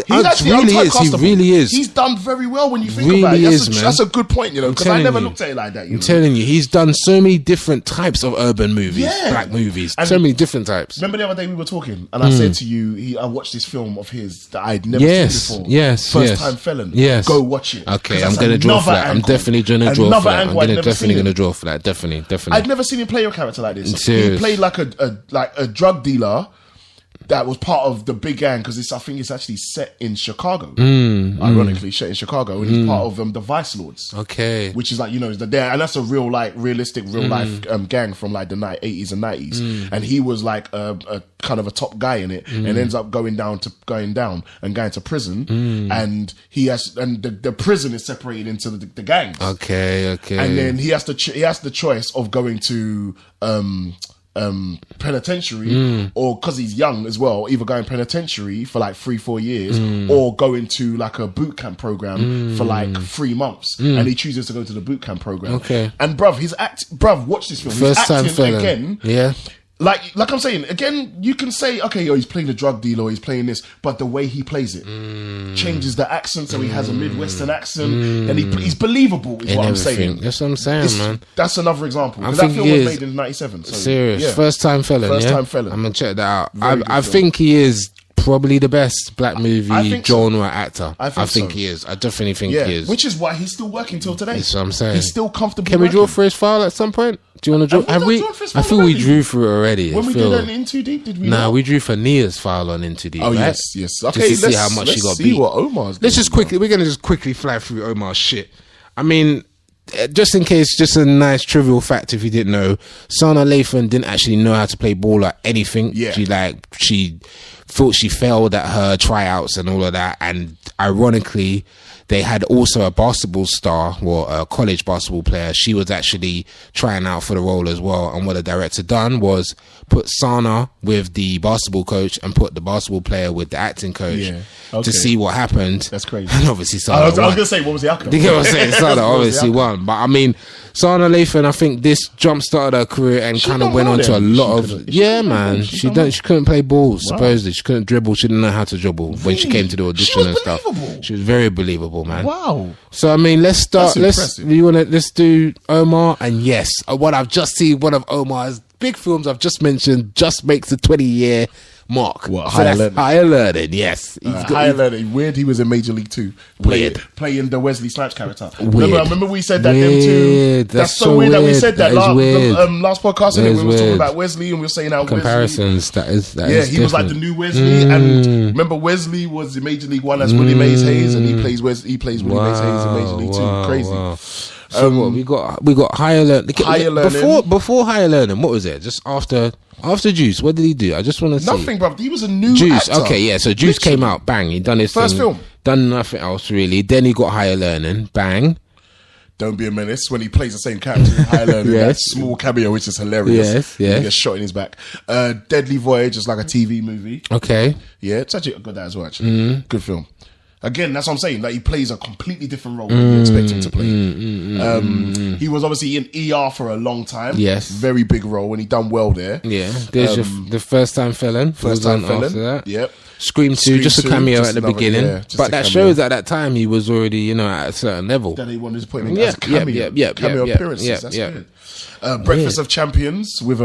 He actually really is. He untypecastable. really is. He's done very well when you think Really about it. is, man. That's a good point, you know, because I telling never you. looked at it like that. I'm telling you, he's done so many different types of urban movies, black movies, And so many different types. Remember the other day we were talking, and I said to you, I watched this film of his that I'd never seen before. First Time Felon. Yes. Go watch it. Okay, I'm gonna draw for that. I'm definitely gonna draw for that. I'm definitely gonna draw for that. Definitely. I'd never seen him play a character like this. Serious. He played like a drug dealer that was part of the big gang, because I think it's actually set in Chicago. Ironically, set in Chicago, and he's part of the Vice Lords. Okay. Which is like, you know, and that's a real realistic real life gang from like the 80s and 90s, and he was like a kind of a top guy in it, and ends up going down and going to prison, and the prison is separated into the gangs. Okay. And then he has the choice of going to penitentiary, or because he's young as well, either going penitentiary for like 3-4 years, or going to like a boot camp program for like 3 months, and he chooses to go to the boot camp program. Okay. And bruv, watch this film. First he's time acting felon. again. Yeah. Like I'm saying, again, you can say, okay, he's playing a drug dealer, or he's playing this, but the way he plays it changes the accent, so he has a Midwestern accent, and he's believable, is what I'm saying. That's what I'm saying, man. That's another example. I Because that think film he was is made in 97. So, serious. yeah. First time felon. First yeah? time felon. I'm going to check that out. Very good I film. think he is probably the best black movie think so. genre actor. I think so. he is. I definitely think Yeah, he is. which is why he's still working till today. That's what I'm saying. He's still comfortable. Can we draw working. for his file at some point? Do you want to draw? Have we not drawn for his I file feel we already? drew for it already. When I we feel, did that in Too Deep, did we? Nah, not? we drew for Nia's file on Into Deep. Oh right? yes. Just Okay, to see how much let's she got see beat. what Omar's. Let's just quickly. We're gonna just quickly fly through Omar's shit. I mean, just in case, just a nice trivial fact if you didn't know, Sana Lathan didn't actually know how to play ball or anything. Yeah. She thought she failed at her tryouts and all of that, and ironically they had also a basketball star, or a college basketball player. She was actually trying out for the role as well, and what the director done was put Sana with the basketball coach and put the basketball player with the acting coach Okay. to see what happened. That's crazy. And obviously Sana I was won. going to say, what was the outcome? You get what I'm saying? Sana What was the obviously outcome? won. But I mean, Sana Lathan, I think this jump-started her career and She kind of done went well on to a then. lot She of... could've- Yeah, she man. done She well. couldn't play ball, supposedly. She couldn't dribble. She didn't know how to dribble when she came to the audition was and stuff. believable. She was very believable, man. Wow. So, I mean, let's start... That's impressive. Let's do Omar. And yes, what I've just seen, one of Omar's big films I've just mentioned, just makes a 20-year mark. What, So Higher that's Learning? Higher Learning, yes. Higher Learning. Weird. He was in Major League 2. Playing the Wesley Snipes character. Weird. Remember we said that them two. Weird. That's so weird that we said that, That is weird. last podcast. That And is we were talking weird. about Wesley, and we were saying how Comparisons. That is he was like the new Wesley, and remember Wesley was in Major League 1 as Willie Mays Hayes, and he plays Willie Mays Hayes in Major League 2. Crazy. Wow. So what we got Higher Learning. Higher Learning. Before Higher Learning, what was it? Just after Juice, what did he do? I just want to see. Nothing, bro. He was a new Juice. actor. Okay, yeah. So Juice Literally. came out, bang. He done his First thing, film. done nothing else really. Then he got Higher Learning, bang. Don't Be a Menace, when he plays the same character in Higher Learning. Yes. That small cameo, which is hilarious. Yes, yes. He gets shot in his back. Deadly Voyage is like a TV movie. Okay. Yeah, it's actually good that as well, actually. Good film. Again, that's what I'm saying. Like, he plays a completely different role than you expect him to play. He was obviously in ER for a long time. Yes. Very big role, and he done well there. Yeah. There's the First Time Felon. First Time Felon. After that. Yep. Scream 2, Scream just a 2, cameo just at the another- beginning. yeah, just but a that cameo. shows at that time he was already, at a certain level. That they wanted to put him in Yeah, as a cameo. Cameo appearances. That's good. Breakfast of Champions with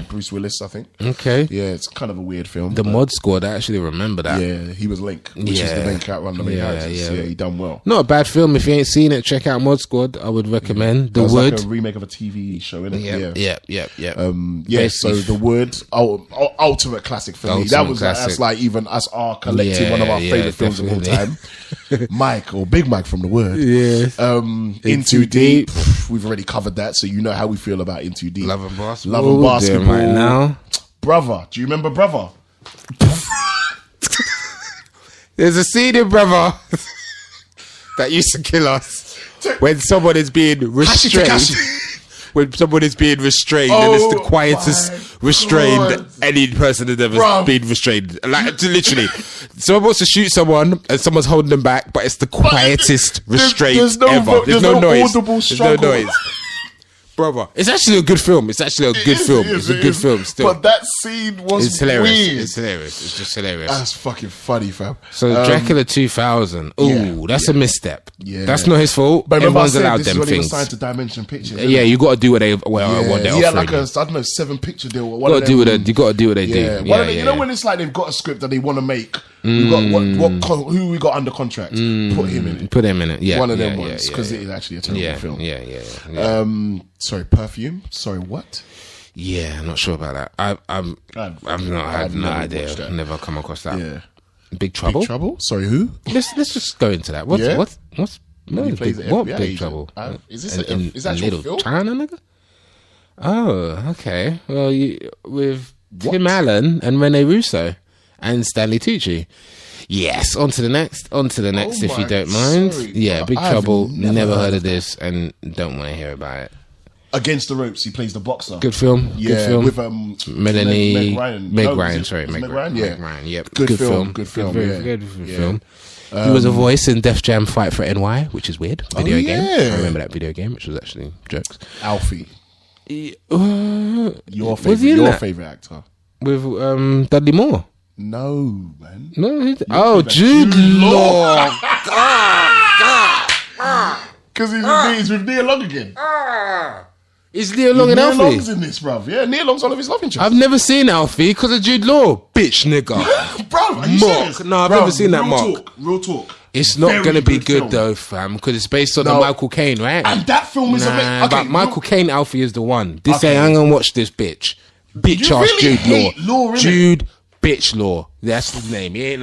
Bruce Willis, I think. Okay. Yeah, it's kind of a weird film. The but Mod Squad, I actually remember that. yeah, he was Link, which is the main character, one of the main characters. Yeah, he done well. Not a bad film. If you ain't seen it, check out Mod Squad. I would recommend. The It was Wood. like a remake of a TV show, innit? Yeah. So The Wood, ultimate classic for me. Ultimate That was classic. that's like even us our collective one of our favorite films of all time. Mike or Big Mike from The Wood. Yes. In Too Deep. We've already covered that, so you know how we feel about In Too Deep. Love and Basketball. Love and Basketball. Right now. Brother, do you remember Brother? There's a scene in Brother that used to kill us when someone is being restrained. When someone is being restrained, and it's the Oh quietest my restrained God. any person has ever Bruv. been restrained. Like literally, someone wants to shoot someone and someone's holding them back, but it's the quietest restraint there's no ever. vo- there's no noise. audible There's struggle. no noise. Brother, it's actually a good film. It's actually a good film. It's a good film still. But that scene was It's hilarious. weird. It's hilarious. It's just hilarious. That's fucking funny, fam. So Dracula 2000. Ooh, yeah, that's a misstep. Yeah. That's not his fault. But remember, Everyone's I said allowed this them is when he was things. signed to Dimension Pictures. Yeah, you got to do what they what they're he had offering. like a, I don't know, 7-picture deal. You got to do what they. You got to do what they do. Yeah, Yeah, you know when it's like they've got a script that they want to make. We got who we got under contract. Put him in it. Put him in it. Yeah, One of yeah, them yeah, ones yeah, because yeah. it is actually a terrible film. Yeah. Sorry, Perfume. Sorry, what? Yeah, I'm not sure about that. I've not had no never idea. watched that. Never come across that. Yeah, Big Trouble. Big Trouble. Sorry, who? Let's just go into that. What's Yeah? what's no, He plays big, the what FBI Big agent. Trouble? Is this An- is that a actual little film? China nigga? Oh, okay. Well, with Tim Allen and Rene Russo and Stanley Tucci. Yes, on to the next. If you my- don't mind. sorry, yeah, Big I've Trouble. never Never heard heard of of this and don't want to hear about it. Against the Ropes, he plays the boxer. Good film. Yeah, Good film. with Melanie. Meg Ryan. Meg No, Ryan. is it- Sorry, is it Meg Meg Ryan. Ryan? Yeah. Meg Ryan. Yep. Good film. Good film. Very Yeah. good film. He was a voice in Def Jam Fight for NY, which is weird. Video game. yeah. I remember that video game, which was actually jokes. Alfie, Your your Was he in that? favorite actor. With Dudley Moore. No, man. No, favorite Jude Jude Law. Because he's with Nia Long again. Is Leo Long and Nia Alfie? Long's in this, bruv. Yeah, Nia Long's one of his love interests. I've never seen Alfie because of Jude Law, bitch nigga. Bruv, are you Mark. serious? No, I've Bruv, never seen that, real Mark. Real talk. It's not Very going to be good film. though, fam, because it's based on the No. Michael Caine, right? And that film is amazing. Nah, Okay, but Michael Caine Alfie is the one. This Okay. ain't, I'm going to watch this bitch. Bitch You ass really Jude hate Law. Law, innit? Jude Bitch Law. That's his name. He ain't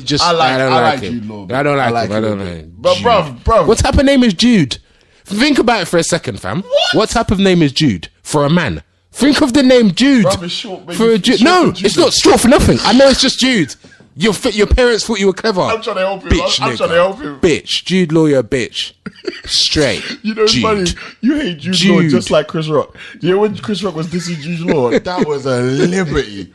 just. I don't like him. Jude Law. I don't like I like him. I him don't a know. bit. But Jude. bruv. What type of name is Jude? Think about it for a second, fam. What type of name is Jude for a man? Think of the name Jude. Bruv, it's short, baby. For a It's Jude. short No, for Jude. it's not short for nothing. I know it's just Jude. Your parents thought you were clever. I'm trying to help him. Bitch, I'm nigga. trying to help him. Bitch, Jude Law, you're a bitch. Straight. You know, it's Jude. funny. You hate Jude Law just like Chris Rock. You know when Chris Rock was dissing Jude Law, that was a liberty.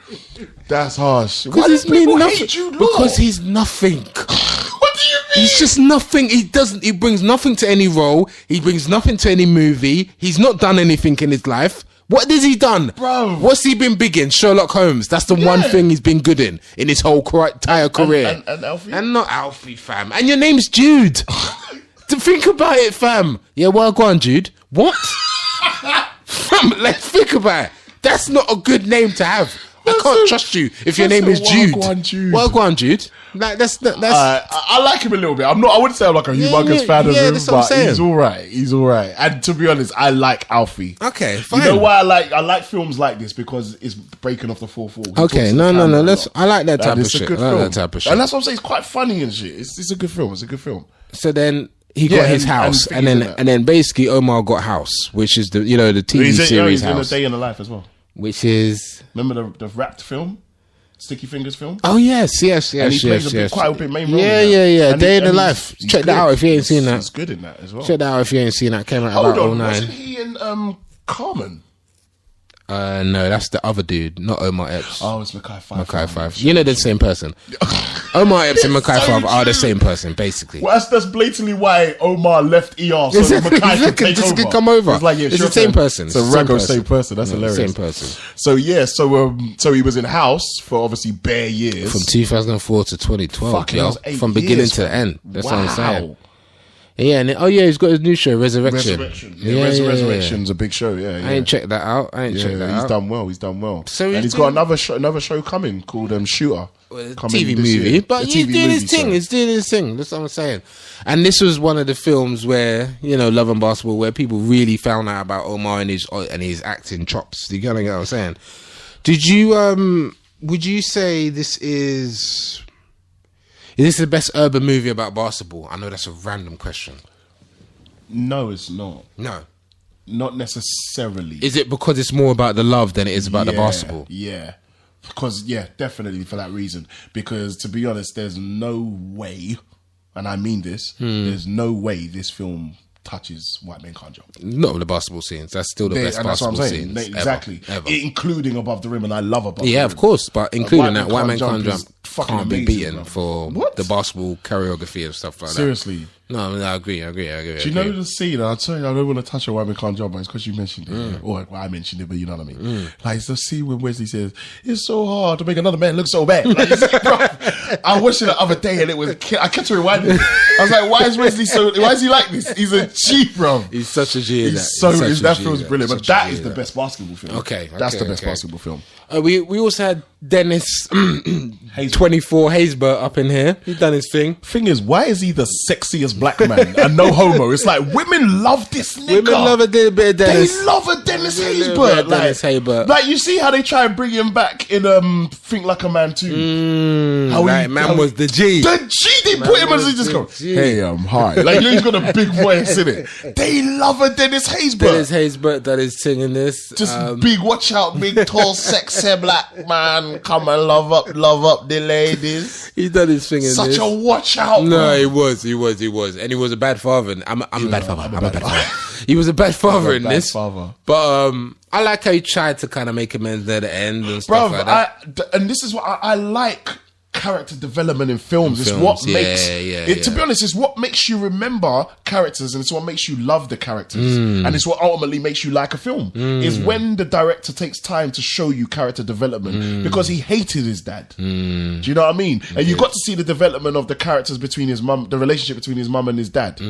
That's harsh. Why Because do he's mean people nothing. hate Jude Law? Because he's nothing. What do you mean? He's just nothing. He doesn't. He brings nothing to any role. He brings nothing to any movie. He's not done anything in his life. What has he done, Bro. What's he been big in? Sherlock Holmes. That's the one thing he's been good in his whole entire career. And Alfie? And not Alfie, fam. And your name's Jude. To think about it, fam. Yeah, well, go on, Jude. What? Fam, let's think about it. That's not a good name to have. I can't trust you if your that's name is a Jude. Wagwan Jude. Wagwan Jude. Like, that's. I like him a little bit. I wouldn't say I'm like a humongous fan of him, that's what I'm but saying. he's all right. And to be honest, I like Alfie. Okay, fine. You know why I like films like this? Because it's breaking off the fourth wall. He talks Okay, to no. the camera a lot. I like that type And of it's a shit. good I like film. that type of shit. And that's what I'm saying. It's quite funny and shit. It's a good film. It's a good film. So then he Yeah, got his and- house, and and things then like that. basically Omar got House, which is the the TV He's series in A House, Day in the Life as well. which is Remember the Wrapped film? Sticky Fingers film? oh yes, And he plays quite a big main role. Yeah, in that. yeah. And Day in the and Life. he's Check that good. out if you ain't seen that. He's good in that as well. Check that out if you ain't seen that. Came out Hold about on, 09. wasn't he in Carmen? No, that's the other dude, not Omar Epps. Oh, it's Mackay 5. Mackay 5. You know they're the same person. Omar Epps and Mackay So 5 are the true. same person, basically. Well, that's blatantly why Omar left ER so that Mackay could take just over. could come over. It's like, yeah, It's sure the same thing. person. So It's the same Rago, person. same person. That's hilarious. Same person. So yeah, so he was in House for obviously bare years. From 2004 to 2012, Fucking yo. hell, 8 From beginning years, to man. end. That's what I'm Wow. saying. Yeah, and he's got his new show, Resurrection. Yeah, Resurrection's a big show. Yeah, I ain't checked that out. He's out. done well. He's done well. So and he's he's got doing- another show coming called Shooter. coming TV this movie, year. but A he's TV doing his movie, thing. sorry. He's doing his thing. That's what I'm saying. And this was one of the films where Love and Basketball, where people really found out about Omar and his acting chops. You kind of get what I'm saying? Did you? Would you say this is this the best urban movie about basketball? I know that's a random question. No, it's not. No. Not necessarily. Is it because it's more about the love than it is about the basketball? Yeah. Because, definitely for that reason. Because, to be honest, there's no way, and I mean this, there's no way this film touches White Men Can't Jump. Not with the basketball scenes. That's still the best And that's what I'm basketball saying. scenes. Exactly. Ever. Including Above the Rim, and I love Above the Rim. Yeah, of course, but including White that, Man White Can't Man Can't Jump is Jump fucking can't be amazing, beaten bro. for What? the basketball choreography and stuff like that. Seriously. No, I agree. Do you know the scene? I'll tell you, I don't want to touch on Why Men Can't Jump, but it's because you mentioned it. Or I mentioned it, but you know what I mean. Like, it's the scene when Wesley says, "It's so hard to make another man look so bad." Like, bro, I watched it the other day and I kept rewinding. I was like, why is he like this? He's a G, bro. He's such a G. That film's brilliant. But that is the best basketball film. Okay, That's the best okay. basketball film. We also had Dennis 24 Haysbert up in here. He's done his thing. Thing is, why is he the sexiest black man and no homo? It's like women love this nigga. Women love a bit of Dennis. They love a Dennis They love a Haysbert. bit of Dennis Haysbert. Like, you see how they try and bring him back in Think Like a Man too. Was the G. The G, they put him as he just go, "Hey, I'm high." Like, he's got a big voice in it. They love a Dennis Haysbert. Dennis Haysbert that is singing this. Just big, watch out, big, tall, sexy black man. Come and love up the ladies. He done his thing in Such this. a watch out. No, bro. he was, and he was a bad father. I'm a bad father. He was a bad father in bad this. father. But I like how he tried to kind of make amends at the end and stuff like that. And this is what I like. Character development in films. It's what makes to be honest, it's what makes you remember characters, and it's what makes you love the characters, and it's what ultimately makes you like a film. Is when the director takes time to show you character development, because he hated his dad. Do you know what I mean? And you got to see the development of the characters between his mum, the relationship between his mum and his dad.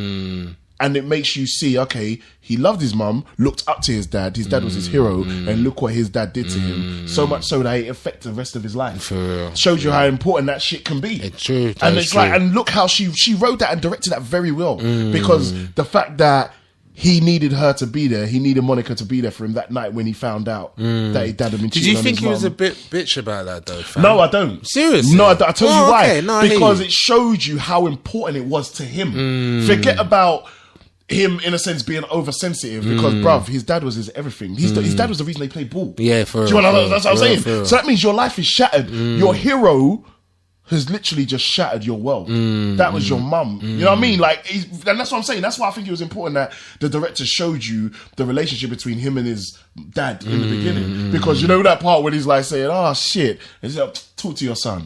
And it makes you see, okay, he loved his mum, looked up to his dad was his hero, and look what his dad did to him. So much so that it affected the rest of his life. For real. Shows you how important that shit can be. It's true. And it's like, and look how she wrote that and directed that very well. Because the fact that he needed her to be there, he needed Monica to be there for him that night when he found out that his dad had been cheating on his mum. Did you think he was a bit bitch about that though, fam? No, I don't. Seriously? No, I tell you why. Okay. No, because it showed you how important it was to him. Forget about him, in a sense, being oversensitive, because, bruv, his dad was his everything. His dad was the reason they played ball. Yeah, for real. Do you know that's what I'm saying? For real. So that means your life is shattered. Your hero has literally just shattered your world. That was your mum. You know what I mean? Like, and that's what I'm saying. That's why I think it was important that the director showed you the relationship between him and his dad in the beginning. Because you know that part when he's like saying, "Oh shit," and he's like, "Talk to your son.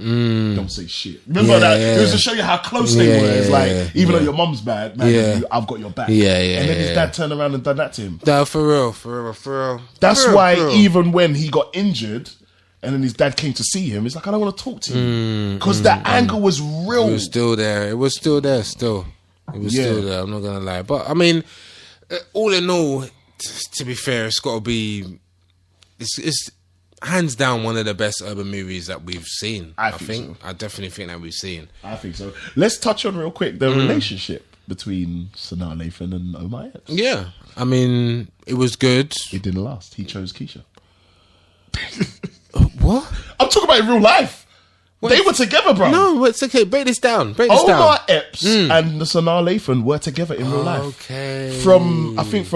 Don't say shit." Remember that? It was to show you how close they were. It's like, even though your mum's bad, man, I've got your back. And then his dad turned around and done that to him. No, for real. That's why even when he got injured, and then his dad came to see him, he's like, "I don't want to talk to you." Because that anger was real. It was still there. It was still there still. It was still there, I'm not going to lie. But, I mean, all in all, to be fair, it's got to be... It's hands down one of the best urban movies that we've seen. I think. So. I definitely think that we've seen. I think so. Let's touch on real quick the relationship between Sanaa Lathan and Omar Epps. Yeah. I mean, it was good. It didn't last. He chose Keisha. What? I'm talking about in real life. They were together, bro. No, it's okay. Break this down. Omar Epps and Sanaa Lathan were together in real life. Okay. From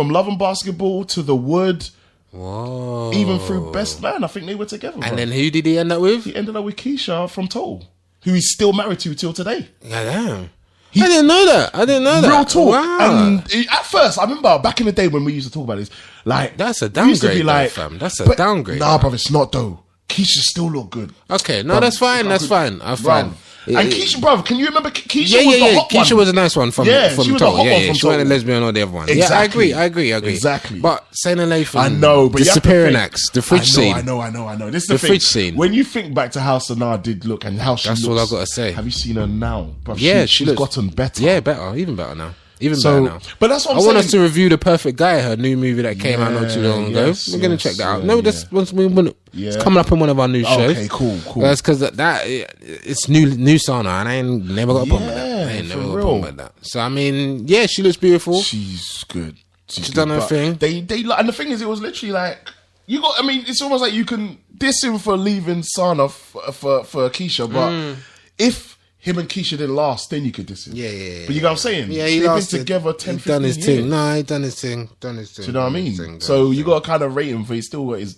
Love and Basketball to The Wood. Whoa. Even through Best Man, I think they were together. And then who did he end up with? He ended up with Keisha from Toll, who he's still married to till today. Yeah, damn. I didn't know that. Real talk. Wow. And at first, I remember back in the day when we used to talk about this, like, that's a downgrade, like, fam. That's a downgrade. Nah, bro, it's not though. Keisha still look good. Okay, no, that's fine. That's fine. I'm fine. And Keisha, brother, can you remember Keisha was the hot one? Keisha was a nice one from she was the hot one from she wasn't a lesbian or the other one. Exactly. Yeah, I agree. Exactly. But Sanaa Lathan, I know, but disappearing acts, the fridge scene. I know. This is the fridge scene. When you think back to how Sanaa did look and how she looks. That's all I've got to say. Have you seen her now? Bruv, yeah, she's gotten better. Yeah, better. Even better now. Better now. But that's what I'm saying. I want us to saying. review The Perfect Guy, her new movie that came out not too long ago. We're going to check that out. No, that's once it's coming up in one of our new shows. Okay, cool. That's because it's new Sanaa, and I ain't never got a problem with that. I ain't never got a problem with that. So I mean, yeah, she looks beautiful. She's good. She's done her thing. They and the thing is, it was literally like it's almost like you can diss him for leaving Sanaa for Keisha, but if him and Keisha didn't last, then you could diss him. Yeah. But you know what I'm saying? Yeah, they've been together 10, 15 years. Thing. No, he done his thing. Do you know what I mean? So you got to kind of rate him for he still got his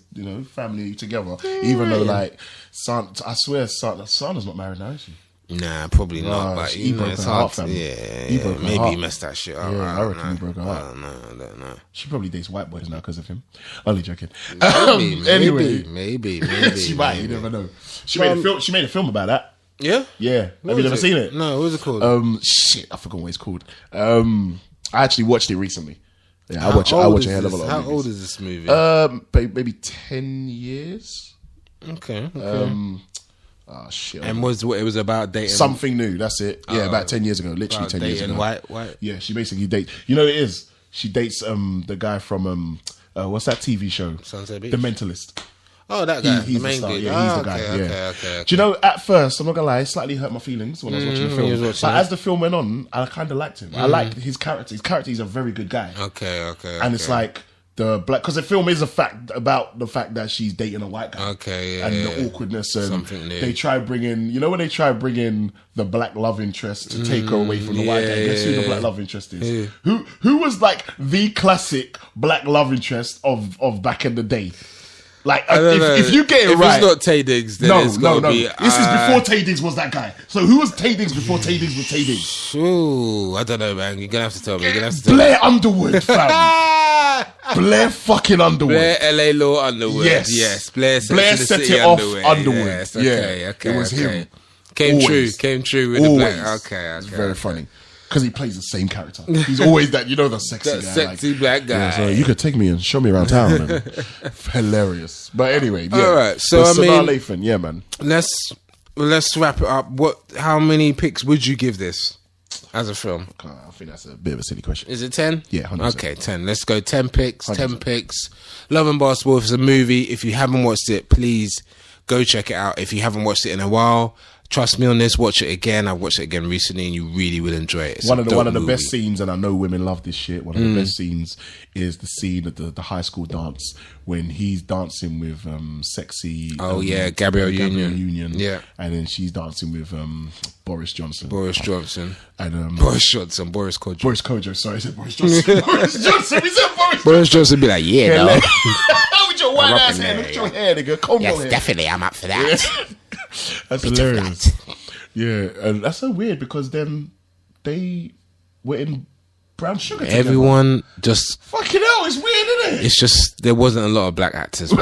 family together, even though like I swear Sana's not married now, is she? Nah, probably not. But he broke it's her hard. heart, Maybe he messed that shit up. Yeah, I reckon he broke her heart. I don't know. She probably dates white boys now because of him. Only joking. Maybe. She might. You never know. She made a film about that. Yeah? Yeah. Have you never seen it? No, what was it called? Shit, I forgot what it's called. I actually watched it recently. Yeah, I watch a hell of a lot of How movies. old is this movie? Maybe 10 years. Okay. Oh shit. And it was about dating something new, that's it. Yeah, about 10 years ago. Literally 10 years ago. White. Yeah, she basically dates. You know what it is? She dates the guy from what's that TV show? Sunset Beach. The Mentalist. Oh, that guy. He's the star. Yeah, he's the guy. Okay. Do you know, at first, I'm not gonna lie, it slightly hurt my feelings when I was watching the film. But as the film went on, I kind of liked him. I liked his character. His character is a very good guy. Okay. And it's like the black, because the film is about the fact that she's dating a white guy. Okay, and the awkwardness and something new. They try bringing, when they try bringing the black love interest to take her away from the white guy. Guess who the black love interest is? Yeah. Who was like the classic black love interest of back in the day? Like, I don't know. if you get it if right. it's not Tay Diggs, then it's got to be. This is before Tay Diggs was that guy. So who was Tay Diggs before Tay Diggs was Tay Diggs? Ooh, I don't know, man. You're gonna have to tell me. Blair Underwood, fam. Blair fucking Underwood. Blair LA Law Underwood. Yes. Blair set it off Underwood. Yes, Yeah, okay. it was him. Came Always. true with the black. Okay. It's very funny. Because he plays the same character. He's always that, the sexy guy. Sexy black guy. Yeah, so you could take me and show me around town. Man. Hilarious. But anyway, yeah. All right, so but I mean, Lathan, yeah, man. Let's wrap it up. How many picks would you give this as a film? I think that's a bit of a silly question. Is it 10? Yeah, 100%. Okay, 10. Let's go 10 picks. 100%. 10 picks. Love and Basketball is a movie. If you haven't watched it, please go check it out. If you haven't watched it in a while, trust me on this, watch it again. I've watched it again recently and you really will enjoy it. It's one of the movie. best scenes, and I know women love this shit. One of the best scenes is the scene at the high school dance when he's dancing with sexy. Gabrielle Union. Yeah, and then she's dancing with Boris Johnson. Boris Johnson. And Boris Johnson. Boris Kojo. Boris Kojo. Sorry, I said Boris Johnson. Boris Johnson. We said Boris. Boris Johnson be like, yeah, no. With your white ass hair, look at your hair, nigga. Comb your hair. Definitely, I'm up for that. That's hilarious. Yeah, and that's so weird because then they were in Brown Sugar together. Everyone just fucking hell, it's weird, isn't it? It's just there wasn't a lot of black actors for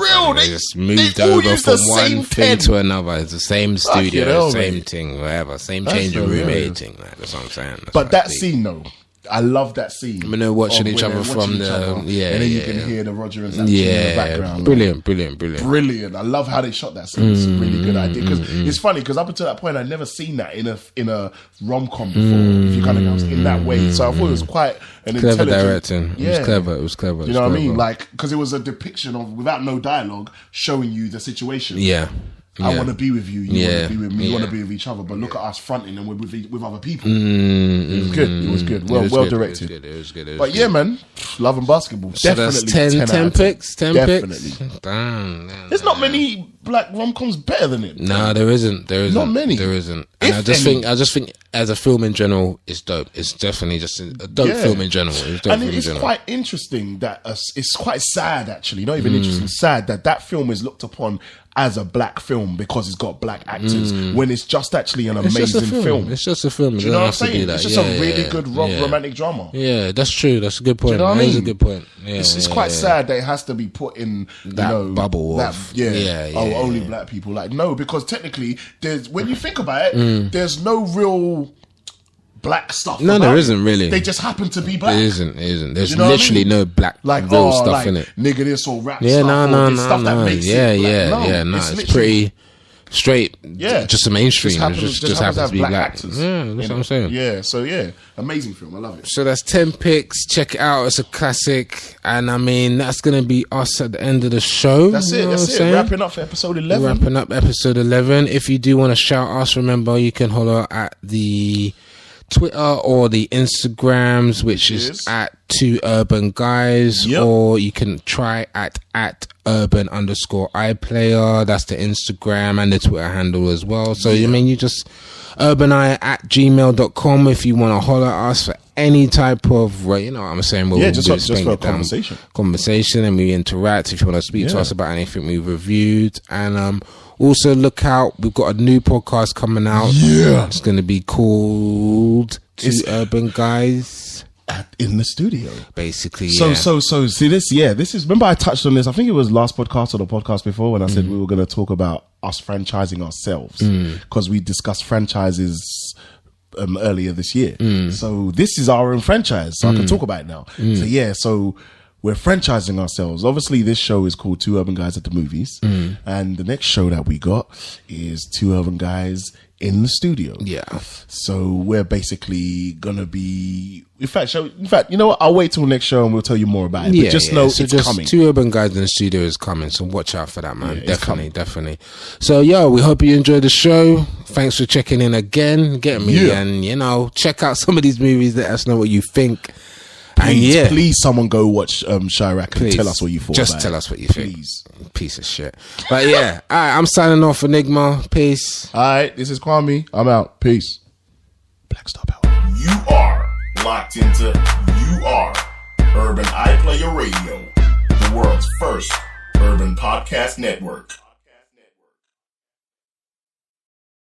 real. They just moved all over used from the one same thing pen. to another. It's the same studio, hell, same mate. thing, whatever, same That's changing room, hilarious. everything. Like, that's what I'm saying. That's But what that I think. scene though, I love that scene. When they're watching of each when other they're from watching the each other, and then you can hear the Roger and Sam in the background. Brilliant. I love how they shot that scene. It's a really good idea because it's funny because up until that point I'd never seen that in a rom-com before. If you kind of go in that way, so I thought it was quite an Clever intelligent directing. Yeah. It was clever. You know what I mean? Like because it was a depiction of without no dialogue showing you the situation. Yeah. I want to be with you. You want to be with me. You Yeah. want to be with each other. But look at us fronting and we're with other people. It was good. It was good. Well directed. It was good. But yeah, man, Love and Basketball. So Definitely that's 10 out of 10. picks. 10 Definitely. picks. Damn. There's not many black rom-coms better than it. No, there isn't. Not many. There isn't. And I just think as a film in general, it's dope. It's definitely just a dope film in general. It's dope And film in it's general. quite interesting that it's quite sad actually. Not even interesting, sad that film is looked upon as a black film because it's got black actors when it's just actually an It's just a amazing film. It's just a film. Do you know what I'm saying? It's just a really good romantic drama. Yeah, that's true. That's a good point. Do you know what I That is mean? a good point. Yeah, It's quite sad that it has to be put in That bubble That, of- only black people. Like no, because technically, there's when you think about it, there's no real black stuff. No, about there it. isn't really. They just happen to be black. It isn't. There's You know what I literally mean? no black Like real stuff like, in it. nigga, this or rap Yeah, stuff. no. or this stuff that makes it black. No, It's literally- pretty straight. Yeah, just a mainstream. Just It just happens to be black. actors. Yeah, that's what I'm saying. Yeah, so yeah, amazing film. I love it. So that's 10 picks. Check it out. It's a classic. And I mean, that's going to be us at the end of the show. That's You know it. what That's I'm it. saying? Wrapping up for episode 11. Wrapping up episode 11. If you do want to shout us, remember you can holler at the Twitter or the Instagrams, which is at 2urbanguys, or you can try at urban_iplayer. That's the Instagram and the Twitter handle as well. So I mean, you just urbani@gmail.com if you want to holler at us for any type of, you know what I'm saying? We'll just do for a conversation, and we interact. If you want to speak to us about anything we've reviewed, and also look out, we've got a new podcast coming out. Yeah, it's going to be called Two Urban Guys in the studio, basically. So see this. Yeah, this is. Remember, I touched on this. I think it was last podcast or the podcast before when I said we were going to talk about us franchising ourselves because we discussed franchises earlier this year. So this is our own franchise, so I can talk about it now. So yeah, so we're franchising ourselves. Obviously, this show is called Two Urban Guys at the Movies, and the next show that we got is Two Urban Guys in the Studio. Yeah. So we're basically gonna be. In fact, you know what? I'll wait till next show and we'll tell you more about it. Yeah, but just know so it's just coming. Two Urban Guys in the Studio is coming, so watch out for that, man. Yeah, Definitely. So, we hope you enjoyed the show. Thanks for checking in again. Get me, and check out some of these movies. Let us know what you think. Please, someone go watch Chi-Raq and tell us what you thought. Just tell us what you think. Please, piece of shit. But all right, I'm signing off. Enigma. Peace. All right, this is Kwame. I'm out. Peace. Black Star Power. You are locked into Urban iPlayer Radio, the world's first urban Urban Podcast Network.